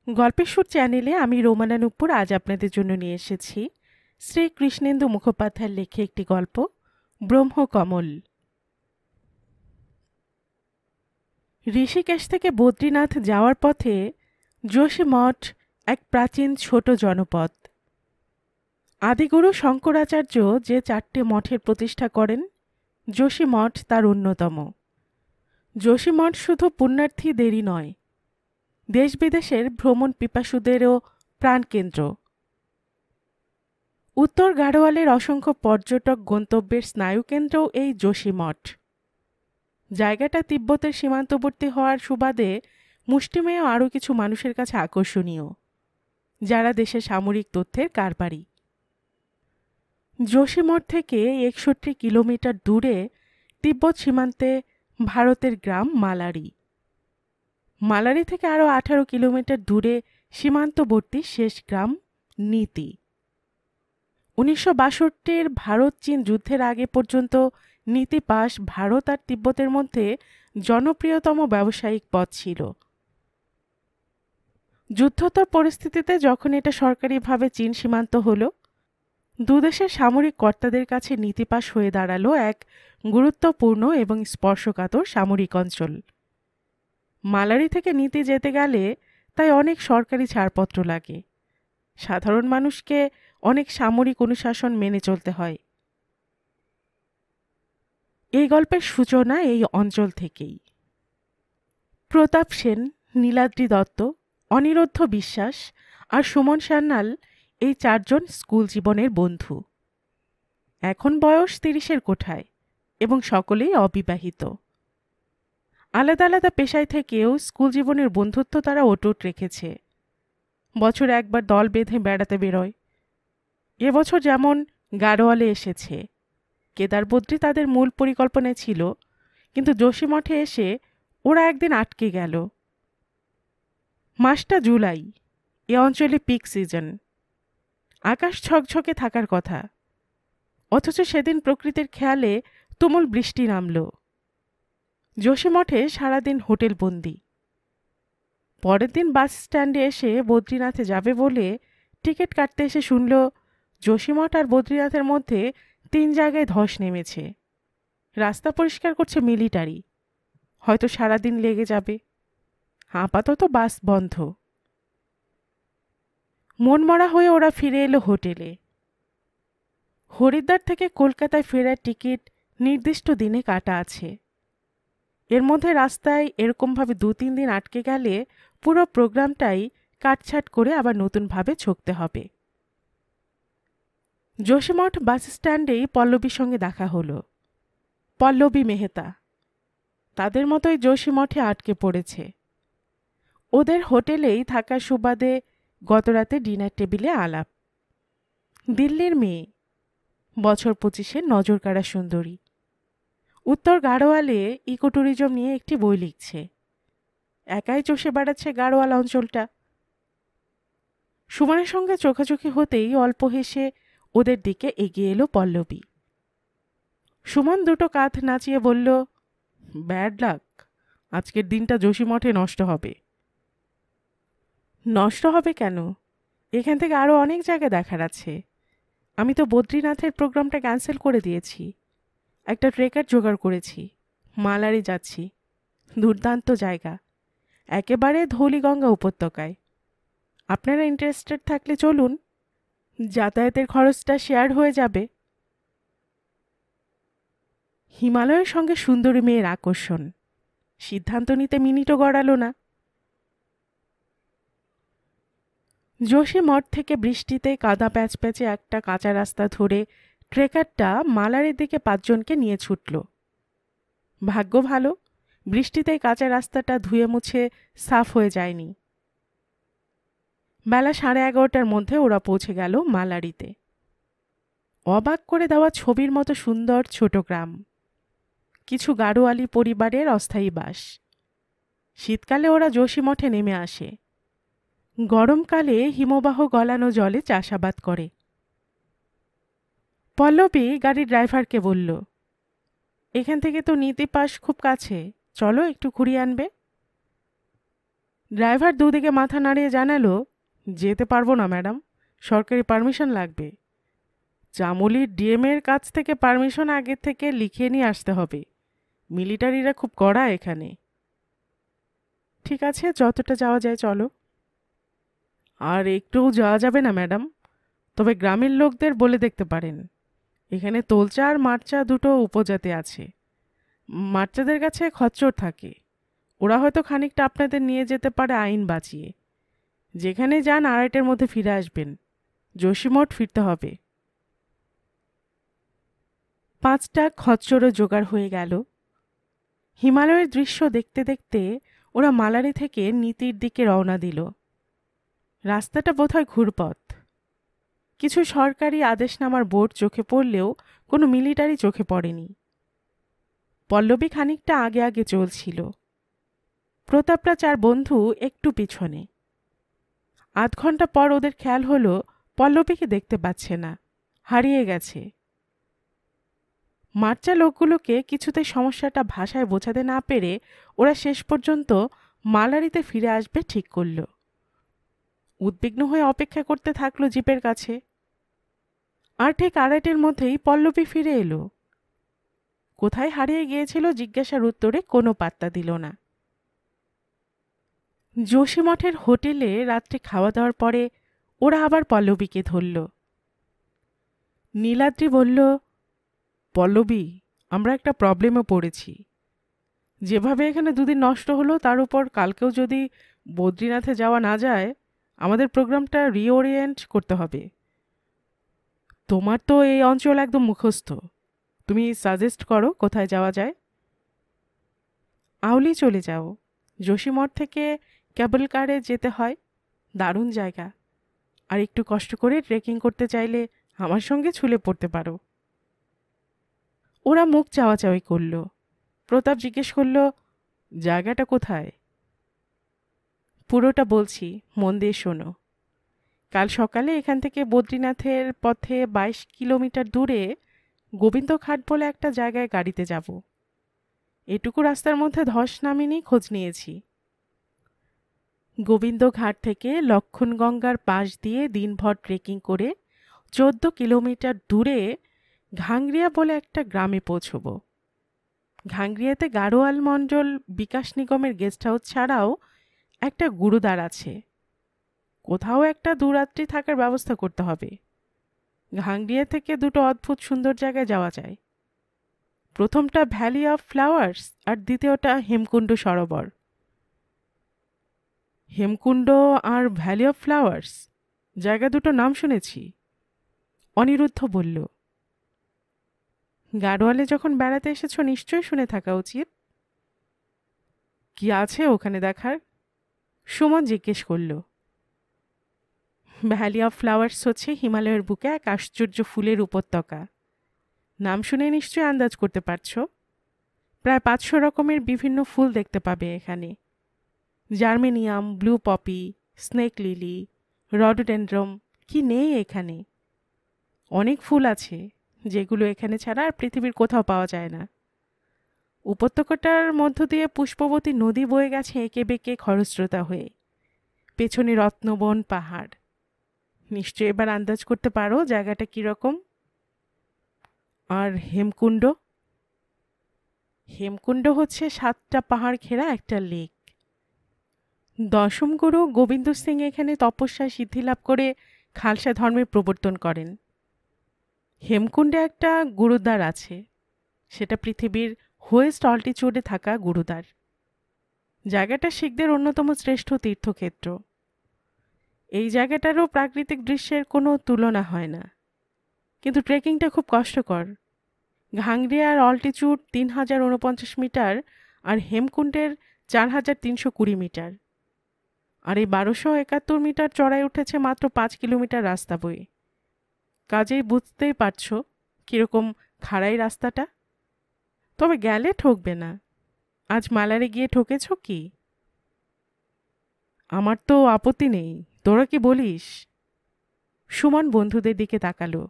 গল্পের সুর চ্যানেলে আমি রোমানা নুপুর আজ আপনাদের জন্য নিয়ে এসেছি শ্রী কৃষ্ণেন্দু মুখোপাধ্যায়ের লেখা একটি গল্প ব্রহ্মকমল। ঋষিকেশ থেকে বদ্রীনাথ যাওয়ার পথে যোশীমঠ এক প্রাচীন ছোট জনপদ। আদিগুরু শঙ্করাচার্য যে 4টে মঠের প্রতিষ্ঠা করেন, যোশীমঠ তার অন্যতম। যোশীমঠ শুধু পুণ্যার্থীদেরই নয়, দেশ বিদেশের ভ্রমণ পিপাসুদেরও প্রাণকেন্দ্র। উত্তর গাড়োয়ালের অসংখ্য পর্যটক গন্তব্যের স্নায়ুকেন্দ্রও এই যোশীমঠ। জায়গাটা তিব্বতের সীমান্তবর্তী হওয়ার সুবাদে মুষ্টিমেয় আরও কিছু মানুষের কাছে আকর্ষণীয়, যারা দেশের সামরিক তথ্যের কারবারি। যোশীমঠ থেকে 61 কিলোমিটার দূরে তিব্বত সীমান্তে ভারতের গ্রাম মালারি। মালারি থেকে আরও 18 কিলোমিটার দূরে সীমান্তবর্তী শেষ গ্রাম নীতি। 1962-র ভারত চীন যুদ্ধের আগে পর্যন্ত নীতি পাস ভারত আর তিব্বতের মধ্যে জনপ্রিয়তম ব্যবসায়িক পথ ছিল। যুদ্ধোত্তর পরিস্থিতিতে যখন এটা সরকারিভাবে চীন সীমান্ত হল, দুদেশের সামরিক কর্তাদের কাছে নীতি পাস হয়ে দাঁড়ালো এক গুরুত্বপূর্ণ এবং স্পর্শকাতর সামরিক অঞ্চল। মালারি থেকে নীতি যেতে গেলে তাই অনেক সরকারি ছাড়পত্র লাগে। সাধারণ মানুষকে অনেক সামরিক অনুশাসন মেনে চলতে হয়। এই গল্পের সূচনা এই অঞ্চল থেকেই। প্রতাপ সেন, নীলাদ্রি দত্ত, অনিরুদ্ধ বিশ্বাস আর সুমন সান্যাল এই 4 জন স্কুল জীবনের বন্ধু। এখন বয়স 30-এর কোঠায় এবং সকলেই অবিবাহিত। আলাদা আলাদা পেশায় থেকেও স্কুল জীবনের বন্ধুত্ব তারা অটুট রেখেছে। বছরে একবার দল বেঁধে বেড়াতে বেরোয়। এবছর যেমন গাড়োয়ালে এসেছে। কেদারবদ্রী তাদের মূল পরিকল্পনায় ছিল, কিন্তু যোশীমঠে এসে ওরা একদিন আটকে গেল। মাসটা জুলাই, এ অঞ্চলে পিক সিজন। আকাশ ঝকঝকে থাকার কথা, অথচ সেদিন প্রকৃতির খেয়ালে তুমুল বৃষ্টি নামল। যোশীমঠে সারাদিন হোটেল বন্দি। পরের দিন বাস স্ট্যান্ডে এসে বদ্রীনাথে যাবে বলে টিকিট কাটতে এসে শুনল যোশীমঠ আর বদ্রীনাথের মধ্যে 3 জায়গায় ধস নেমেছে। রাস্তা পরিষ্কার করছে মিলিটারি। হয়তো সারাদিন লেগে যাবে। আপাতত বাস বন্ধ। মনমরা হয়ে ওরা ফিরে এলো হোটেলে। হরিদ্বার থেকে কলকাতায় ফেরার টিকিট নির্দিষ্ট দিনে কাটা আছে। এর মধ্যে রাস্তায় এরকমভাবে 2-3 দিন আটকে গেলে পুরো প্রোগ্রামটাই কাটছাট করে আবার নতুনভাবে ছকতে হবে। যোশীমঠ বাস স্ট্যান্ডেই পল্লবীর সঙ্গে দেখা হলো। পল্লবী মেহতা তাদের মতোই যোশীমঠে আটকে পড়েছে। ওদের হোটেলেই থাকার সুবাদে গতরাতে ডিনার টেবিলে আলাপ। দিল্লির মেয়ে, বছর 25-এর নজরকাড়া সুন্দরী। উত্তর গাড়োয়ালে ইকো ট্যুরিজম নিয়ে একটি বই লিখছে। একাই চষে বেড়াচ্ছে গাড়োয়াল অঞ্চলটা। সুমনের সঙ্গে চোখাচোখি হতেই অল্প হেসে ওদের দিকে এগিয়ে এলো পল্লবী। সুমন দুটো কাঁধ নাচিয়ে বলল, ব্যাড লাক, আজকের দিনটা যোশীমঠে নষ্ট হবে। নষ্ট হবে কেন? এখান থেকে আরও অনেক জায়গা দেখার আছে। আমি তো বদ্রীনাথের প্রোগ্রামটা ক্যান্সেল করে দিয়েছি। একটা ট্রেকার জোগাড় করেছি। মালারি যাচ্ছি। দুর্দান্ত জায়গা, একেবারে ধৌলিগঙ্গা উপত্যকায়। আপনারা ইন্টারেস্টেড থাকলে চলুন, যাতায়াতের খরচটা শেয়ার হয়ে যাবে। হিমালয়ের সঙ্গে সুন্দরী মেয়ের আকর্ষণ, সিদ্ধান্ত নিতে মিনিটও গড়ালো না। যোশীমঠ থেকে বৃষ্টিতে কাদা প্যাচপ্যাচে একটা কাঁচা রাস্তা ধরে ট্রেকারটা মালারের দিকে 5 জনকে নিয়ে ছুটল। ভাগ্য ভালো, বৃষ্টিতে কাঁচা রাস্তাটা ধুয়ে মুছে সাফ হয়ে যায়নি। বেলা 11:30টার মধ্যে ওরা পৌঁছে গেল মালারিতে। অবাক করে দেওয়া ছবির মতো সুন্দর ছোট গ্রাম। কিছু গাড়োয়ালি পরিবারের অস্থায়ী বাস। শীতকালে ওরা যোশীমঠে নেমে আসে। গরমকালে হিমবাহ গলানো জলে চাষাবাদ করে। পল্লবী গাড়ির ড্রাইভারকে বলল, এখান থেকে তো নীতি পাস খুব কাছে, চলো একটু ঘুরিয়ে আনবে। ড্রাইভার দুদিকে মাথা নাড়িয়ে জানালো, যেতে পারবো না ম্যাডাম, সরকারি পারমিশন লাগবে। চামুলির ডিএমের কাছ থেকে পারমিশন আগে থেকে লিখিয়ে নিয়ে আসতে হবে। মিলিটারিরা খুব কড়া এখানে। ঠিক আছে, যতটা যাওয়া যায় চলো। আর একটুও যাওয়া যাবে না ম্যাডাম, তবে গ্রামের লোকদের বলে দেখতে পারেন। এখানে তোলচা আর মারচা দুটো উপজাতি আছে। মারচাদের কাছে খচ্চর থাকে, ওরা হয়তো খানিকটা আপনাদের নিয়ে যেতে পারে আইন বাঁচিয়ে। যেখানে যান 2:30-এর মধ্যে ফিরে আসবেন, যোশীমঠ ফিরতে হবে। 5টা খচ্চরও জোগাড় হয়ে গেল। হিমালয়ের দৃশ্য দেখতে দেখতে ওরা মালারি থেকে নীতির দিকে রওনা দিল। রাস্তাটা বোধহয় ঘুরপথ। কিছু সরকারি আদেশনামার বোর্ড চোখে পড়লেও কোনো মিলিটারি চোখে পড়েনি। পল্লবী খানিকটা আগে আগে চলছিল, প্রতাপরা 4 বন্ধু একটু পিছনে। আধ ঘন্টা পর ওদের খেয়াল হলো পল্লবীকে দেখতে পাচ্ছে না, হারিয়ে গেছে। মার্চা লোকগুলোকে কিছুতেই সমস্যাটা ভাষায় বোঝাতে না পেরে ওরা শেষ পর্যন্ত মালারিতে ফিরে আসবে ঠিক করল। উদ্বিগ্ন হয়ে অপেক্ষা করতে থাকলো জিপের কাছে। আর ঠিক 2:30-এর মধ্যেই পল্লবী ফিরে এলো। কোথায় হারিয়ে গিয়েছিল জিজ্ঞাসার উত্তরে কোনো পাত্তা দিল না। যোশীমঠের হোটেলে রাত্রে খাওয়া দাওয়ার পরে ওরা আবার পল্লবীকে ধরল। নীলাদ্রি বলল, পল্লবী, আমরা একটা প্রবলেমে পড়েছি। যেভাবে এখানে 2 দিন নষ্ট হলো, তার উপর কালকেও যদি বদ্রীনাথে যাওয়া না যায়, আমাদের প্রোগ্রামটা রিওরিয়েন্ট করতে হবে। তোমার তো এই অঞ্চল একদম মুখস্থ, তুমি সাজেস্ট করো কোথায় যাওয়া যায়। আউলি চলে যাও, যোশীমঠ থেকে কেবল কারে যেতে হয়, দারুণ জায়গা। আর একটু কষ্ট করে ট্রেকিং করতে চাইলে আমার সঙ্গে ছুলে পড়তে পারো। ওরা মুখ চাওয়াচাওয়ি করল। প্রতাপ জিজ্ঞেস করল, জায়গাটা কোথায়? পুরোটা বলছি, মন দিয়ে শোনো। কাল সকালে এখান থেকে বদ্রীনাথের পথে 22 কিলোমিটার দূরে গোবিন্দঘাট বলে একটা জায়গায় গাড়িতে যাব। এটুকু রাস্তার মধ্যে ধস নামেনি, খোঁজ নিয়েছি। গোবিন্দঘাট থেকে লক্ষণগঙ্গার পাশ দিয়ে দিনভর ট্রেকিং করে 14 কিলোমিটার দূরে ঘাংরিয়া বলে একটা গ্রামে পৌঁছব। ঘাংরিয়াতে গাড়োয়াল মণ্ডল বিকাশ নিগমের গেস্ট হাউস ছাড়াও একটা গুরুদ্বার আছে। কোথাও একটা 2 রাত্রি থাকার ব্যবস্থা করতে হবে। ঘাংরিয়া থেকে 2টো অদ্ভুত সুন্দর জায়গায় যাওয়া যায়। প্রথমটা ভ্যালি অফ ফ্লাওয়ার্স আর দ্বিতীয়টা হেমকুণ্ড সরোবর। হেমকুণ্ড আর ভ্যালি অফ ফ্লাওয়ার্স, জায়গা দুটো নাম শুনেছি। অনিরুদ্ধ বলল, গাড়োয়ালে যখন বেড়াতে এসেছ নিশ্চয়ই শুনে থাকা উচিত। কি আছে ওখানে দেখার? সুমন জিজ্ঞেস করল। ভ্যালি অফ ফ্লাওয়ার্স হচ্ছে হিমালয়ের বুকে এক আশ্চর্য ফুলের উপত্যকা। নাম শুনে নিশ্চয়ই আন্দাজ করতে পারছ। প্রায় 500 রকমের বিভিন্ন ফুল দেখতে পাবে এখানে। Germanium, blue poppy, snake lily, rhododendron, কি নেই এখানে। অনেক ফুল আছে যেগুলো এখানে ছাড়া আর পৃথিবীর কোথাও পাওয়া যায় না। উপত্যকাটার মধ্য দিয়ে পুষ্পবতী নদী বয়ে গেছে এঁকে বেঁকে খরস্রোতা হয়ে। পেছনে রত্নবন পাহাড়। নিশ্চয়ই এবার আন্দাজ করতে পারো জায়গাটা কিরকম। আর হেমকুণ্ড? হেমকুণ্ড হচ্ছে 7টা পাহাড় ঘেরা একটা লেক। 10ম গুরু গোবিন্দ সিং এখানে তপস্যায় সিদ্ধিলাভ করে খালসা ধর্মের প্রবর্তন করেন। হেমকুণ্ডে একটা গুরুদ্বার আছে, সেটা পৃথিবীর হাইয়েস্ট অল্টিটিউডে থাকা গুরুদ্বার। জায়গাটা শিখদের অন্যতম শ্রেষ্ঠ তীর্থক্ষেত্র। এই জায়গাটারও প্রাকৃতিক দৃশ্যের কোনো তুলনা হয় না, কিন্তু ট্রেকিংটা খুব কষ্টকর। ঘাংরিয়ার অল্টিটিউড 3049 মিটার আর হেমকুণ্ডের 4320 মিটার। আর এই 1271 মিটার চড়াই উঠেছে মাত্র 5 কিলোমিটার রাস্তা বয়ে। কাজেই বুঝতেই পারছ কিরকম খাড়াই রাস্তাটা। তবে গেলে ঠকবে না। আজ মালারে গিয়ে ঠকেছ কি? আমার তো আপত্তি নেই, তোরা কি বলিস? সুমন বন্ধুদের দিকে তাকালো।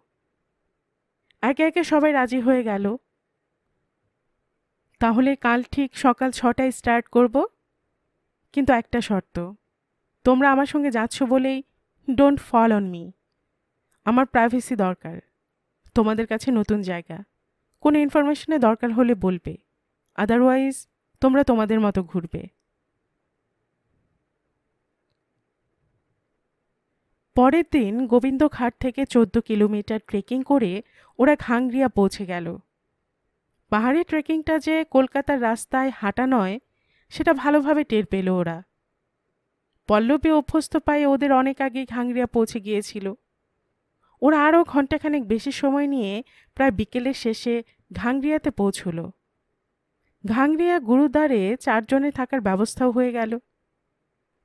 একে একে সবাই রাজি হয়ে গেল। তাহলে কাল ঠিক সকাল 6টায় স্টার্ট করব। কিন্তু একটা শর্ত, তোমরা আমার সঙ্গে যাচ্ছ বলেই ডোন্ট ফল অন মি। আমার প্রাইভেসি দরকার, তোমাদের কাছে নতুন জায়গা, কোনো ইনফরমেশনে দরকার হলে বলবে, আদারওয়াইজ তোমরা তোমাদের মতো ঘুরবে। পরের দিন গোবিন্দঘাট থেকে 14 কিলোমিটার ট্রেকিং করে ওরা ঘাংরিয়া পৌঁছে গেল। পাহাড়ি ট্রেকিংটা যে কলকাতার রাস্তায় হাঁটা নয় সেটা ভালোভাবে টের পেল ওরা। পল্লবী অভ্যস্ত পায়ে ওদের অনেক আগেই ঘাংরিয়া পৌঁছে গিয়েছিল। ওরা আরও ঘণ্টাখানেক বেশি সময় নিয়ে প্রায় বিকেলের শেষে ঘাংরিয়াতে পৌঁছল। ঘাংরিয়া গুরুদ্বারে 4 জনে থাকার ব্যবস্থাও হয়ে গেল।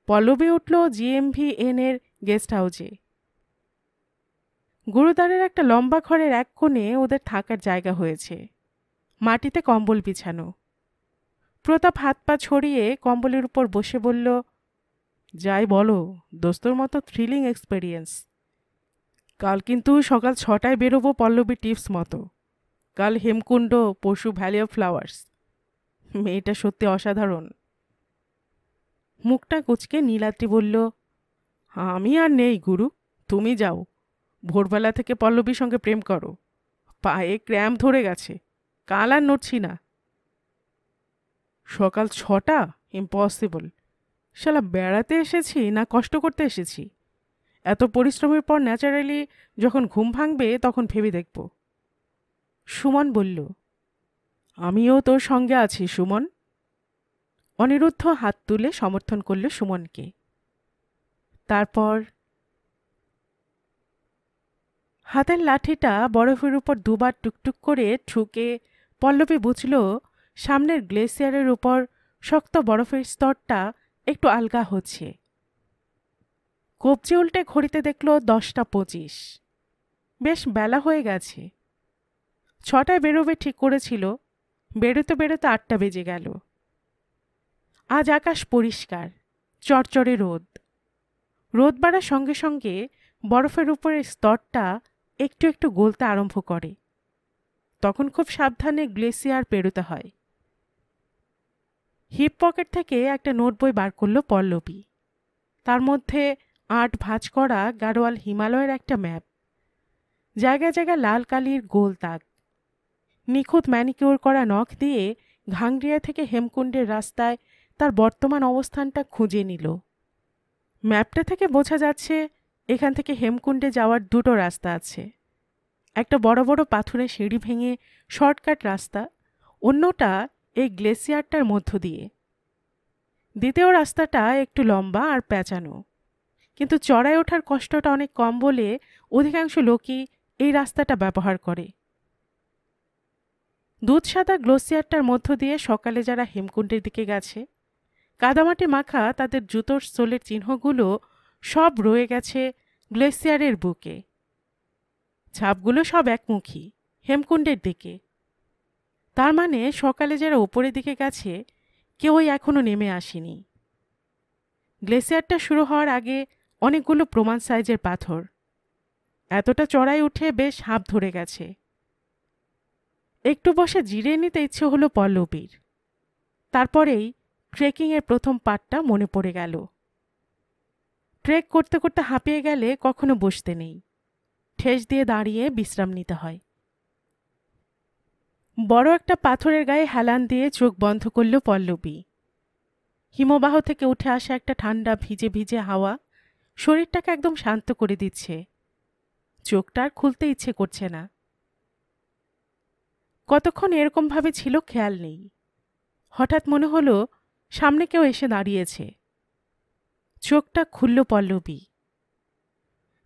পল্লবী উঠল GMVN এর গেস্ট হাউসে। গুরুদ্বারের একটা লম্বা ঘরের এক কোণে ওদের থাকার জায়গা হয়েছে, মাটিতে কম্বল বিছানো। প্রতাপ হাত পা ছড়িয়ে কম্বলের উপর বসে বলল, যাই বলো, দোস্তর মতো থ্রিলিং এক্সপেরিয়েন্স। কাল কিন্তু সকাল 6টায় বেরোবো পল্লবী টিপস মতো। কাল হেমকুণ্ড, পরশু ভ্যালি অফ ফ্লাওয়ার্স। মেয়েটা সত্যি অসাধারণ। মুখটা কুঁচকে নীলাদ্রি বলল, আমি আর নেই গুরু, তুমি যাও। ভোরবেলা থেকে পল্লবীর সঙ্গে প্রেম করো। পায়ে ক্র্যাম্প ধরে গেছে, কাল আর নড়ছি না। সকাল 6টা? ইম্পসিবল। শালা বেড়াতে এসেছি না কষ্ট করতে এসেছি? এত পরিশ্রমের পর ন্যাচারালি যখন ঘুম ভাঙবে তখন ভেবে দেখব। সুমন বলল, আমিও তোর সঙ্গে আছি সুমন। অনিরুদ্ধ হাত তুলে সমর্থন করল সুমনকে। তারপর হাতের লাঠিটা বরফের উপর দুবার টুকটুক করে ঠুকে পল্লবী বুঝল সামনের গ্লেসিয়ারের উপর শক্ত বরফের স্তরটা একটু আলগা হচ্ছে। কবজি উল্টে ঘড়িতে দেখল 10টা 25। বেশ বেলা হয়ে গেছে। 6টায় বেরোবে ঠিক করেছিল, বেরোতে বেরোতে 8টা বেজে গেল। আজ আকাশ পরিষ্কার, চড়চড়ে রোদ। রোদ বাড়ার সঙ্গে সঙ্গে বরফের উপরের স্তরটা একটু একটু গলতে আরম্ভ করে। তখন খুব সাবধানে গ্লেসিয়ার পেরোতে হয়। হিপ পকেট থেকে একটা নোট বই বার করল পল্লবী। তার মধ্যে 8 ভাঁজ করা গাড়োয়াল হিমালয়ের একটা ম্যাপ, জায়গায় জায়গায় লাল কালির গোল দাগ। নিখুঁত ম্যানিকিউর করা নখ দিয়ে ঘাংরিয়া থেকে হেমকুণ্ডের রাস্তায় তার বর্তমান অবস্থানটা খুঁজে নিল। ম্যাপটা থেকে বোঝা যাচ্ছে এখান থেকে হেমকুণ্ডে যাওয়ার 2টো রাস্তা আছে। একটা বড় বড় পাথুরে সিঁড়ি ভেঙে শর্টকাট রাস্তা, অন্যটা এই গ্লেসিয়ারটার মধ্য দিয়ে। দ্বিতীয় রাস্তাটা একটু লম্বা আর প্যাঁচানো, কিন্তু চড়াই ওঠার কষ্টটা অনেক কম বলে অধিকাংশ লোকই এই রাস্তাটা ব্যবহার করে। দুধ সাদা গ্লেসিয়ারটার মধ্য দিয়ে সকালে যারা হেমকুণ্ডের দিকে গেছে, কাদামাটি মাখা তাদের জুতোর সোলের চিহ্নগুলো সব রয়ে গেছে গ্লেসিয়ারের বুকে। ছাপগুলো সব একমুখী, হেমকুণ্ডের দিকে। তার মানে সকালে যারা ওপরের দিকে গেছে কেউই এখনো নেমে আসেনি। গ্লেসিয়ারটা শুরু হওয়ার আগে অনেকগুলো প্রমাণ সাইজের পাথর। এতটা চড়াই উঠে বেশ হাঁপ ধরে গেছে। একটু বসে জিরিয়ে নিতে ইচ্ছে হলো পল্লবীর। তারপরেই ট্রেকিংয়ের প্রথম পার্টটা মনে পড়ে গেল। ট্রেক করতে করতে হাঁপিয়ে গেলে কখনো বসতে নেই, ঠেস দিয়ে দাঁড়িয়ে বিশ্রাম নিতে হয়। বড় একটা পাথরের গায়ে হেলান দিয়ে চোখ বন্ধ করল পল্লবী। হিমবাহ থেকে উঠে আসা একটা ঠান্ডা ভিজে ভিজে হাওয়া শরীরটাকে একদম শান্ত করে দিচ্ছে। চোখটা আর খুলতে ইচ্ছে করছে না। কতক্ষণ এরকমভাবে ছিল খেয়াল নেই। হঠাৎ মনে হলো সামনে কেউ এসে দাঁড়িয়েছে। চোখটা খুলল পল্লবী।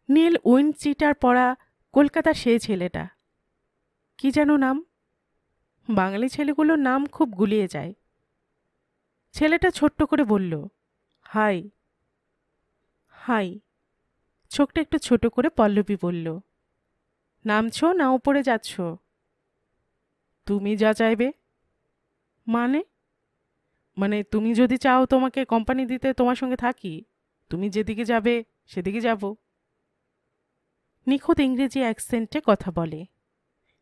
নীল উইন্ড চিটার পরা কলকাতার সেই ছেলেটা। কি যেন নাম? বাঙালি ছেলেগুলোর নাম খুব গুলিয়ে যায়। ছেলেটা ছোট্ট করে বলল, হাই। হাই। চোখটা একটু ছোট করে পল্লবী বলল, নামছো না উপরে যাচ্ছ? তুমি যা চাইবে। মানে? মানে তুমি যদি চাও তোমাকে কোম্পানি দিতে তোমার সঙ্গে থাকি, তুমি যেদিকে যাবে সেদিকে যাব। নিখুঁত ইংরেজি অ্যাকসেন্টে কথা বলে,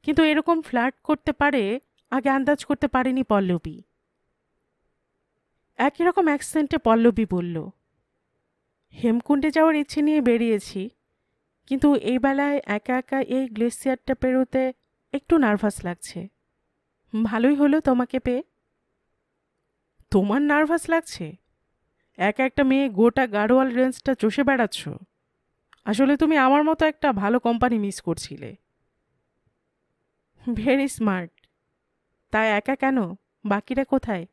কিন্তু এরকম ফ্লার্ট করতে পারে আগে আন্দাজ করতে পারেনি পল্লবী। একই রকম অ্যাকসেন্টে পল্লবী বলল, হেমকুণ্ডে যাওয়ার ইচ্ছে নিয়ে বেরিয়েছি, কিন্তু এই বেলায় একা একা এই গ্লেসিয়ারটা পেরোতে একটু নার্ভাস লাগছে। ভালোই হলো তোমাকে পেয়ে। তোমার নার্ভাস লাগছে? একা একটা মেয়ে গোটা গাড়োয়াল রেঞ্জটা চষে বেড়াচ্ছ। আসলে তুমি আমার মতো একটা ভালো কোম্পানি মিস করছিলে। Very smart. তাই একা কেন? বাকিরা কোথায়?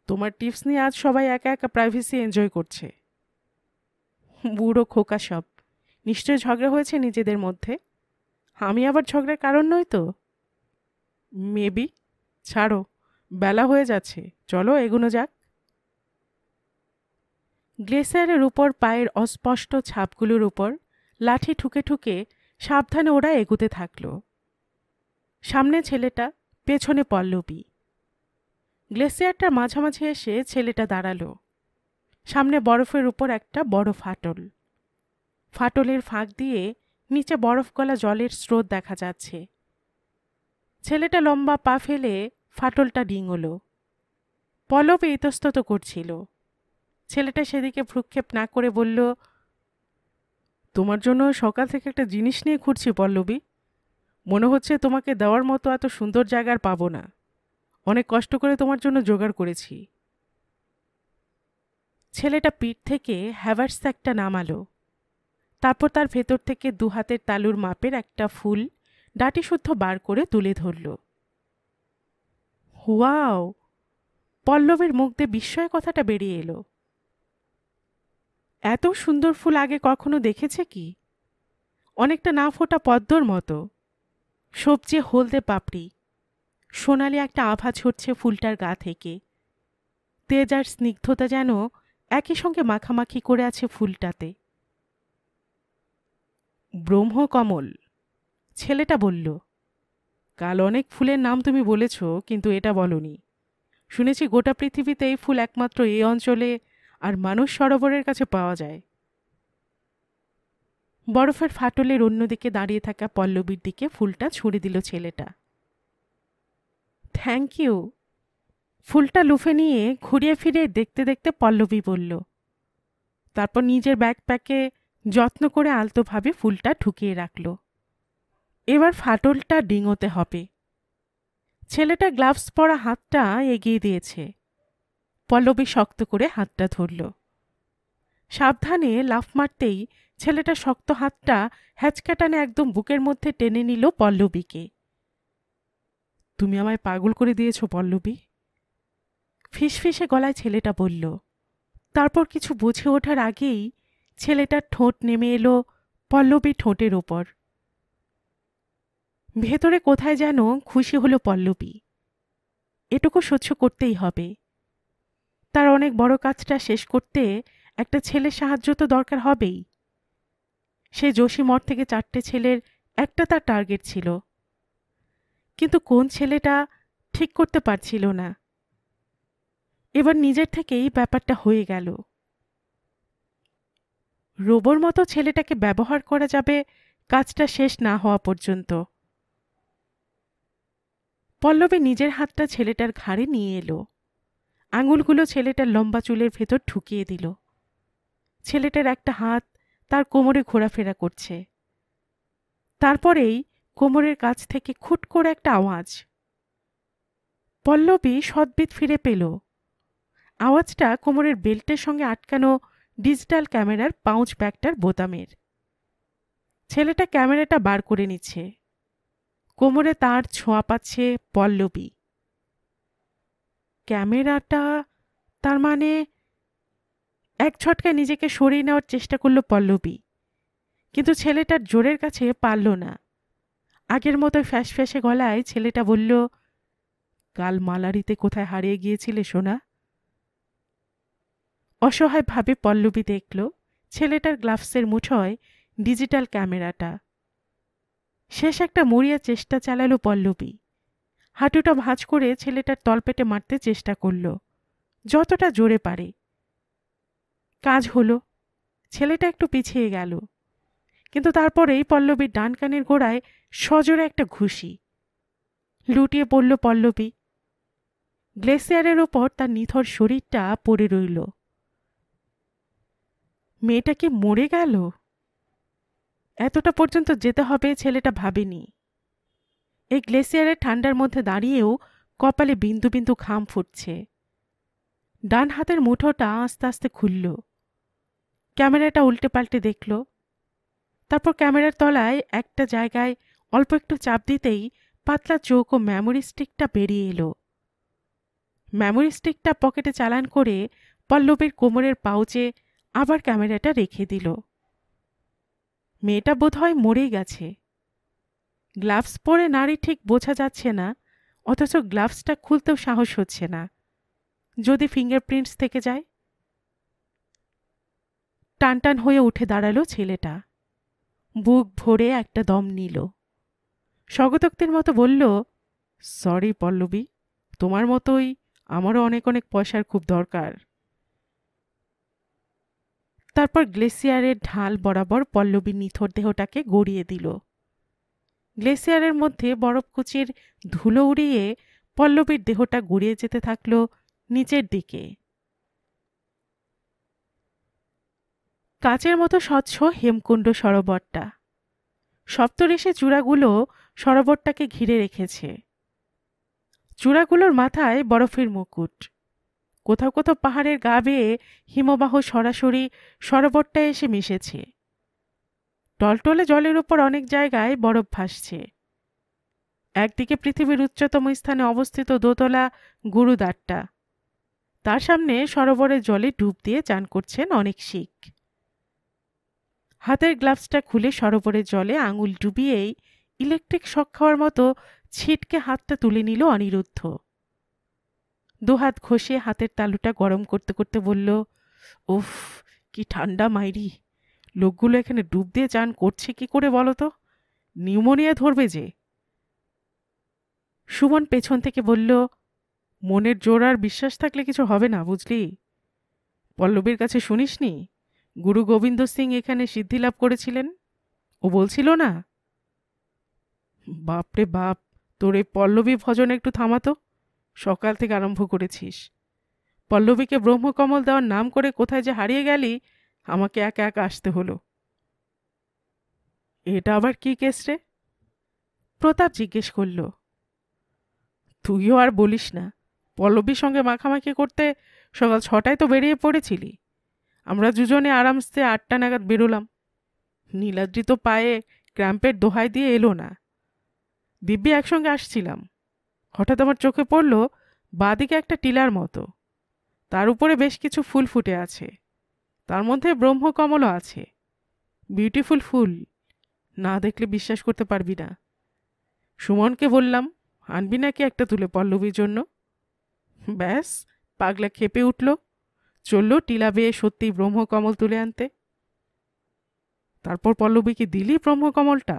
তোমার টিপস নিয়ে আজ সবাই একা একা প্রাইভেসি এনজয় করছে। বুড়ো খোকা সব। নিশ্চয় ঝগড়া হয়েছে নিজেদের মধ্যে। আমি আবার ঝগড়ার কারণ নই তো। মেবি। ছাড়ো, বেলা হয়ে যাচ্ছে, চলো এগোনো যাক। গ্লেসিয়ারের উপর পায়ের অস্পষ্ট ছাপগুলোর উপর লাঠি ঠুকে ঠুকে সাবধানে ওরা এগুতে থাকল। সামনে ছেলেটা, পেছনে পল্লবী। গ্লেসিয়ারটার মাঝামাঝি এসে ছেলেটা দাঁড়ালো। সামনে বরফের উপর একটা বড় ফাটল। ফাটলের ফাঁক দিয়ে নিচে বরফ গলা জলের স্রোত দেখা যাচ্ছে। ছেলেটা লম্বা পা ফেলে ফাটলটা ডিঙোল। পল্লবী ইতস্তত করছিল। ছেলেটা সেদিকে ভ্রুক্ষেপ না করে বলল, তোমার জন্য সকাল থেকে একটা জিনিস নিয়ে ঘুরছি পল্লবী। মনে হচ্ছে তোমাকে দেওয়ার মতো এত সুন্দর জায়গার পাবো না। অনেক কষ্ট করে তোমার জন্য জোগাড় করেছি। ছেলেটা পিঠ থেকে হ্যাভার্স একটা নামালো। তারপর তার ভেতর থেকে দুহাতের তালুর মাপের একটা ফুল ডাঁটি শুদ্ধ বার করে তুলে ধরল। ওয়াও! পল্লবীর মুখ দিয়ে বিস্ময় কথাটা বেরিয়ে এলো। এত সুন্দর ফুল আগে কখনো দেখেছে কি? অনেকটা না ফোটা পদ্মর মতো, সবচেয়ে হলদে পাপড়ি। সোনালি একটা আভা ছড়ছে ফুলটার গা থেকে। তেজ আর স্নিগ্ধতা যেন একই সঙ্গে মাখামাখি করে আছে ফুলটাতে। ব্রহ্মকমল, ছেলেটা বলল। কাল অনেক ফুলের নাম তুমি বলেছ, কিন্তু এটা বলনি। শুনেছি গোটা পৃথিবীতে এই ফুল একমাত্র এই অঞ্চলে আর মানস সরোবরের কাছে পাওয়া যায়। বরফের ফাটলের অন্যদিকে দাঁড়িয়ে থাকা পল্লবীর দিকে ফুলটা ছুঁড়ে দিল ছেলেটা। Thank you. ফুলটা লুফে নিয়ে ঘুরিয়ে ফিরে দেখতে দেখতে পল্লবী বলল। তারপর নিজের ব্যাকপ্যাকে যত্ন করে আলতোভাবে ফুলটা ঢুকিয়ে রাখল। এবার ফাটলটা ডিঙোতে হবে। ছেলেটা গ্লাভস পরা হাতটা এগিয়ে দিয়েছে। পল্লবী শক্ত করে হাতটা ধরল। সাবধানে লাফ মারতেই ছেলেটা শক্ত হাতটা হ্যাচকা টানে একদম বুকের মধ্যে টেনে নিল পল্লবীকে। তুমি আমায় পাগল করে দিয়েছ পল্লবী, ফিসফিসে গলায় ছেলেটা বলল। তারপর কিছু বুঝে ওঠার আগেই ছেলেটার ঠোঁট নেমে এলো পল্লবী ঠোঁটের ওপর। ভেতরে কোথায় যেন খুশি হলো পল্লবী। এটুকু সহ্য করতেই হবে। তার অনেক বড় কাজটা শেষ করতে একটা ছেলের সাহায্য তো দরকার হবেই। সে যোশীমঠ থেকে 4টে ছেলের একটা তার টার্গেট ছিল, কিন্তু কোন ছেলেটা ঠিক করতে পারছিল না। এবার নিজের থেকেই ব্যাপারটা হয়ে গেল। রোবর মতো ছেলেটাকে ব্যবহার করা যাবে কাজটা শেষ না হওয়া পর্যন্ত। পল্লবী নিজের হাতটা ছেলেটার ঘাড়ে নিয়ে এলো। আঙুলগুলো ছেলেটার লম্বা চুলের ভেতর ঢুকিয়ে দিল। ছেলেটার একটা হাত তার কোমরে ঘোরাফেরা করছে। তারপরেই কোমরের কাছ থেকে খুট করে একটা আওয়াজ। পল্লবী সদ্বিত ফিরে পেল। আওয়াজটা কোমরের বেল্টের সঙ্গে আটকানো ডিজিটাল ক্যামেরার পাউচ ব্যাগটার বোতামের। ছেলেটা ক্যামেরাটা বার করে নিচ্ছে। কোমরে তার ছোঁয়া পাচ্ছে পল্লবী। ক্যামেরাটা, তার মানে? এক ঝটকায় নিজেকে সরিয়ে নেওয়ার চেষ্টা করল পল্লবী, কিন্তু ছেলেটার জোরের কাছে পারল না। আগের মতো ফ্যাসফ্যাসে গলায় ছেলেটা বলল, কাল মালারিতে কোথায় হারিয়ে গিয়েছিলে সোনা? অসহায়ভাবে পল্লবী দেখল ছেলেটার গ্লাভসের মুঠোয় ডিজিটাল ক্যামেরাটা। শেষ একটা মরিয়া চেষ্টা চালালো পল্লবী। হাঁটুটা ভাঁজ করে ছেলেটার তলপেটে মারতে চেষ্টা করল, যতটা জোরে পারে। কাজ হলো। ছেলেটা একটু পিছিয়ে গেল, কিন্তু তারপরেই পল্লবীর ডান কানের গোড়ায় সজোরে একটা ঘুষি। লুটিয়ে পড়ল পল্লবী। গ্লেসিয়ারের ওপর তার নিথর শরীরটা পড়ে রইল। মেয়েটা কি মরে গেল? এতটা পর্যন্ত যেতে হবে ছেলেটা ভাবেনি। এই গ্লেসিয়ারের ঠান্ডার মধ্যে দাঁড়িয়েও কপালে বিন্দু বিন্দু ঘাম ফুটছে। ডান হাতের মুঠোটা আস্তে আস্তে খুলল। ক্যামেরাটা উল্টে পাল্টে দেখল। তারপর ক্যামেরার তলায় একটা জায়গায় অল্প একটু চাপ দিতেই পাতলা চৌকো মেমোরি স্টিকটা বেরিয়ে এলো। মেমোরি স্টিকটা পকেটে চালান করে পল্লবীর কোমরের পাউচে আবার ক্যামেরাটা রেখে দিল। মেয়েটা বোধহয় মরেই গেছে। গ্লাভস পরে নারী ঠিক বোঝা যাচ্ছে না, অথচ গ্লাভসটা খুলতেও সাহস হচ্ছে না। যদি ফিঙ্গারপ্রিন্টস থেকে যায়? টানটান হয়ে উঠে দাঁড়ালো ছেলেটা। বুক ভরে একটা দম নিল। স্বগতোক্তির মতো বলল, সরি পল্লবী, তোমার মতোই আমারও অনেক অনেক পয়সার খুব দরকার। তারপর গ্লেসিয়ারের ঢাল বরাবর পল্লবীর নিথর দেহটাকে গড়িয়ে দিল। গ্লেসিয়ারের মধ্যে বরফকুচির ধুলো উড়িয়ে পল্লবীর দেহটা গড়িয়ে যেতে থাকল নিচের দিকে। কাচের মতো স্বচ্ছ হেমকুণ্ড সরোবরটা। সপ্তঋষি চূড়াগুলো সরোবরটাকে ঘিরে রেখেছে। চূড়াগুলোর মাথায় বরফের মুকুট। কোথাও কোথাও পাহাড়ের গা বেয়ে হিমবাহ সরাসরি সরোবরটায় এসে মিশেছে। টলটলে জলের উপর অনেক জায়গায় বরফ ভাসছে। একদিকে পৃথিবীর উচ্চতম স্থানে অবস্থিত দোতলা গুরুদ্বারটা। তার সামনে সরোবরের জলে ডুব দিয়ে চান করছেন অনেক শিখ। হাতের গ্লাভসটা খুলে সরোবরের জলে আঙুল ডুবিয়েই ইলেকট্রিক শক খাওয়ার মতো ছিটকে হাতটা তুলে নিল অনিরুদ্ধ। দুহাত ঘষে হাতের তালুটা গরম করতে করতে বলল, উফ, কি ঠান্ডা মাইরি! লোকগুলো এখানে ডুব দিয়ে চান করছে কি করে বলো তো? নিউমোনিয়া ধরবে যে। সুমন পেছন থেকে বলল, মনের জোর আর বিশ্বাস থাকলে কিছু হবে না, বুঝলি? পল্লবীর কাছে শুনিসনি গুরু গোবিন্দ সিং এখানে সিদ্ধি লাভ করেছিলেন? ও বলছিল না? বাপরে বাপ, তোর এই পল্লবী ভজন একটু থামাতো। সকাল থেকে আরম্ভ করেছিস। পল্লবীকে ব্রহ্মকমল দেওয়ার নাম করে কোথায় যে হারিয়ে গেলি, আমাকে একা একা আসতে হলো। এটা আবার কি কেস রে? প্রতাপ জিজ্ঞেস করল। তুইও আর বলিস না, পল্লবীর সঙ্গে মাখামাখি করতে সকাল 6টায় তো বেরিয়ে পড়েছিলি। আমরা দুজনে আরামসে 8টা নাগাদ বেরোলাম। নীলাদ্রি তো পায়ে ক্র্যাম্পের দোহাই দিয়ে এলো না। দিব্যি একসঙ্গে আসছিলাম। হঠাৎ আমার চোখে পড়ল বাঁদিকে একটা টিলার মতো, তার উপরে বেশ কিছু ফুল ফুটে আছে। তার মধ্যে ব্রহ্মকমলও আছে। বিউটিফুল ফুল, না দেখলে বিশ্বাস করতে পারবি না। সুমনকে বললাম, আনবি নাকি একটা তুলে পল্লবীর জন্য? ব্যাস, পাগলা খেপে উঠল, চলল টিলা বেয়ে সত্যি ব্রহ্মকমল তুলে আনতে। তারপর পল্লবীকে দিলি ব্রহ্মকমলটা?